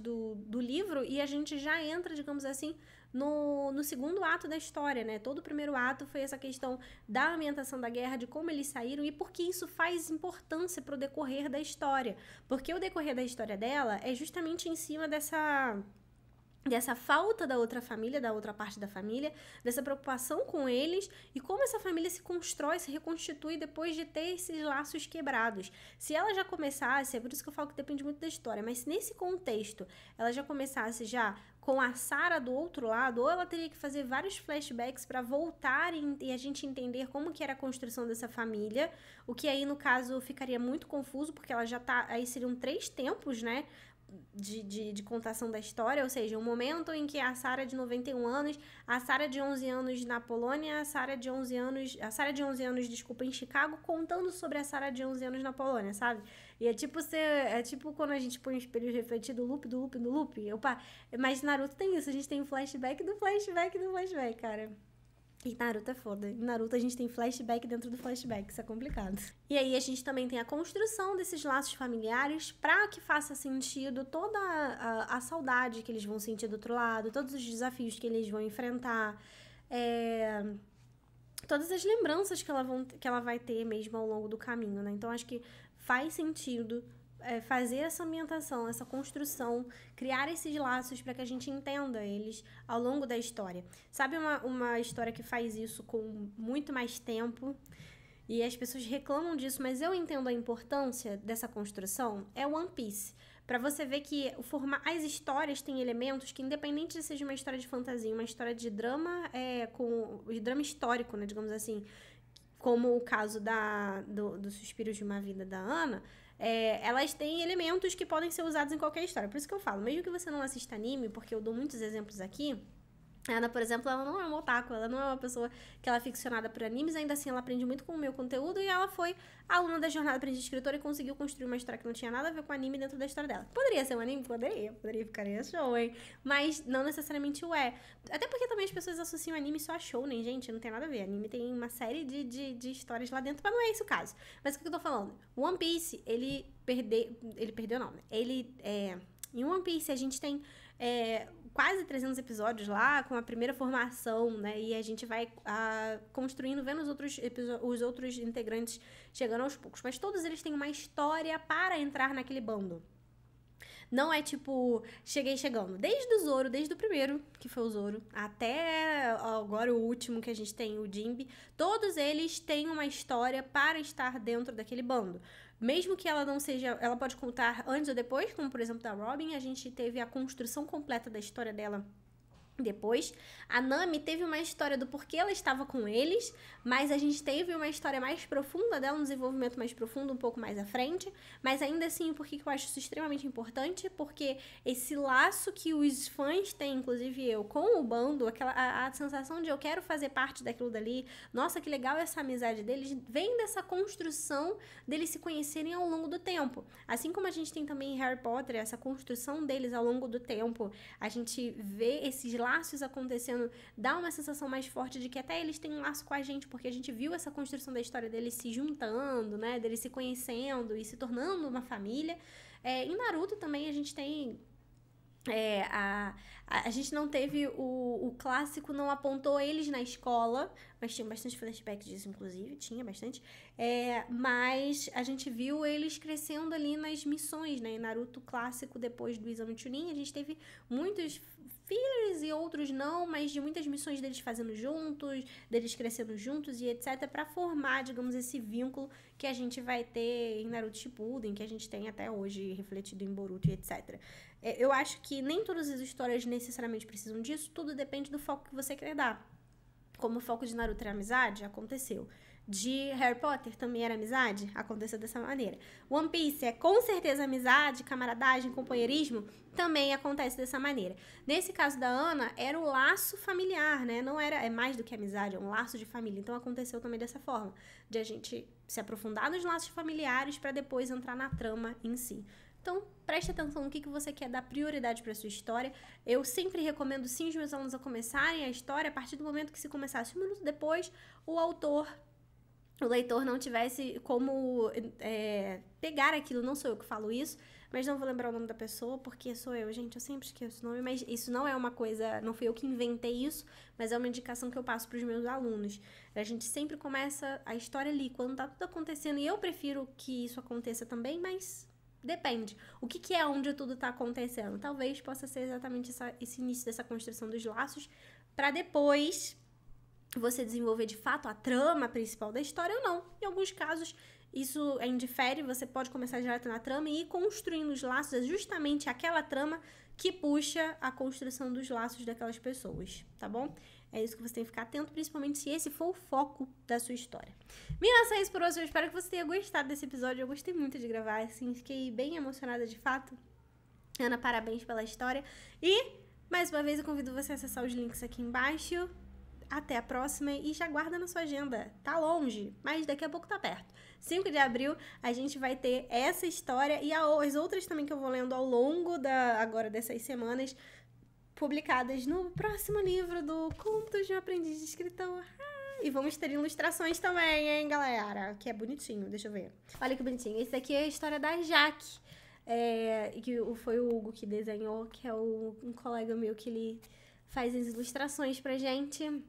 do livro e a gente já entra, digamos assim, no segundo ato da história, né? Todo o primeiro ato foi essa questão da ambientação da guerra, de como eles saíram e por que isso faz importância para o decorrer da história. Porque o decorrer da história dela é justamente em cima dessa falta da outra família, da outra parte da família, dessa preocupação com eles e como essa família se constrói, se reconstitui depois de ter esses laços quebrados. Se ela já começasse, é por isso que eu falo que depende muito da história, mas se nesse contexto ela já começasse já com a Sarah do outro lado, ou ela teria que fazer vários flashbacks para voltar e a gente entender como que era a construção dessa família, o que aí no caso ficaria muito confuso, porque ela já tá, aí seriam 3 tempos, né? De contação da história, ou seja, um momento em que a Sarah de 91 anos, a Sarah de 11 anos na Polônia, a Sarah de 11 anos, desculpa, em Chicago, contando sobre a Sarah de 11 anos na Polônia, sabe? E é tipo quando a gente põe um espelho refletido, loop do loop no loop. Opa, mas Naruto tem isso, a gente tem um flashback do flashback do flashback, cara. E Naruto é foda. Em Naruto a gente tem flashback dentro do flashback, isso é complicado. E aí a gente também tem a construção desses laços familiares pra que faça sentido toda a saudade que eles vão sentir do outro lado, todos os desafios que eles vão enfrentar, todas as lembranças que ela vai ter mesmo ao longo do caminho, né? Então acho que faz sentido fazer essa ambientação, essa construção, criar esses laços para que a gente entenda eles ao longo da história. Sabe uma história que faz isso com muito mais tempo? E as pessoas reclamam disso, mas eu entendo a importância dessa construção. É One Piece. pra você ver que as histórias têm elementos que, independente de seja uma história de fantasia, uma história de drama, de drama histórico, né, digamos assim, como o caso do Suspiros de uma Vida da Ana, elas têm elementos que podem ser usados em qualquer história. Por isso que eu falo, mesmo que você não assista anime, porque eu dou muitos exemplos aqui, a Ana, por exemplo, ela não é uma otaku, ela não é uma pessoa que ela é ficcionada por animes, ainda assim ela aprende muito com o meu conteúdo e ela foi aluna da jornada aprendiz de escritora e conseguiu construir uma história que não tinha nada a ver com anime dentro da história dela. Poderia ser um anime? Poderia ficar show, hein? Mas não necessariamente o é. Até porque também as pessoas associam anime só a shounen, gente, não tem nada a ver. Anime tem uma série de histórias lá dentro, mas não é esse o caso. Mas o que eu tô falando? One Piece, ele perdeu não, né? Em One Piece a gente tem quase 300 episódios lá, com a primeira formação, né? E a gente vai construindo, vendo os outros integrantes chegando aos poucos. Mas todos eles têm uma história para entrar naquele bando. Não é tipo, chegando. Desde o Zoro, desde o primeiro, que foi o Zoro, até agora o último que a gente tem, o Jinbe, todos eles têm uma história para estar dentro daquele bando. Mesmo que ela não seja, ela pode contar antes ou depois, como por exemplo da Robin, a gente teve a construção completa da história dela depois. A Nami teve uma história do porquê ela estava com eles, mas a gente teve uma história mais profunda dela, um desenvolvimento mais profundo um pouco mais à frente, mas ainda assim, por que eu acho isso extremamente importante? Porque esse laço que os fãs têm, inclusive eu, com o bando, a sensação de eu quero fazer parte daquilo dali, nossa, que legal essa amizade deles, vem dessa construção deles se conhecerem ao longo do tempo. Assim como a gente tem também em Harry Potter, essa construção deles ao longo do tempo, a gente vê esses laços acontecendo, dá uma sensação mais forte de que até eles têm um laço com a gente, porque a gente viu essa construção da história deles se juntando, né, deles se conhecendo e se tornando uma família. Em Naruto também a gente tem a gente não teve o clássico, não apontou eles na escola, mas tinha bastante flashback disso, inclusive, tinha bastante, mas a gente viu eles crescendo ali nas missões, né, em Naruto clássico, depois do Exame Chunin, a gente teve muitos fillers e outros não, mas de muitas missões deles fazendo juntos, deles crescendo juntos e etc, para formar, digamos, esse vínculo que a gente vai ter em Naruto Shippuden, que a gente tem até hoje refletido em Boruto e etc. Eu acho que nem todas as histórias necessariamente precisam disso, tudo depende do foco que você quer dar. Como o foco de Naruto era amizade, aconteceu. De Harry Potter também era amizade, aconteceu dessa maneira. One Piece é com certeza amizade, camaradagem, companheirismo, também acontece dessa maneira. Nesse caso da Ana, era o laço familiar, né? Não era, é mais do que amizade, é um laço de família. Então aconteceu também dessa forma, de a gente se aprofundar nos laços familiares para depois entrar na trama em si. Então, preste atenção no que você quer dar prioridade para sua história. Eu sempre recomendo, sim, os meus alunos a começarem a história a partir do momento que se começasse. 1 minuto depois, o leitor não tivesse como pegar aquilo. Não sou eu que falo isso, mas não vou lembrar o nome da pessoa, porque sou eu, gente. Eu sempre esqueço o nome, mas isso não é uma coisa... Não fui eu que inventei isso, mas é uma indicação que eu passo para os meus alunos. A gente sempre começa a história ali, quando tá tudo acontecendo. E eu prefiro que isso aconteça também, mas... Depende. O que é onde tudo tá acontecendo? Talvez possa ser exatamente esse início dessa construção dos laços, para depois você desenvolver de fato a trama principal da história ou não. Em alguns casos, isso indifere, você pode começar direto na trama e ir construindo os laços, é justamente aquela trama que puxa a construção dos laços daquelas pessoas, tá bom? É isso que você tem que ficar atento, principalmente se esse for o foco da sua história. Meninas, é isso por hoje. Eu espero que você tenha gostado desse episódio. Eu gostei muito de gravar, assim, fiquei bem emocionada de fato. Ana, parabéns pela história. E, mais uma vez, eu convido você a acessar os links aqui embaixo. Até a próxima e já guarda na sua agenda. Tá longe, mas daqui a pouco tá perto. 5 de abril a gente vai ter essa história e as outras também que eu vou lendo ao longo agora dessas semanas, publicadas no próximo livro do Contos de um Aprendiz de Escritor. E vamos ter ilustrações também, hein, galera? Que é bonitinho, deixa eu ver. Olha que bonitinho. Esse aqui é a história da Jaque. Que foi o Hugo que desenhou, que é um colega meu que ele faz as ilustrações pra gente.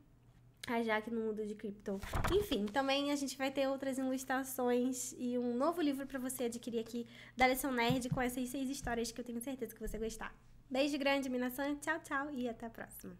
A Jaque no mundo de cripto. Enfim, também a gente vai ter outras ilustrações e um novo livro pra você adquirir aqui da Lição Nerd com essas 6 histórias que eu tenho certeza que você vai gostar. Beijo grande, Minasan. Tchau, tchau e até a próxima.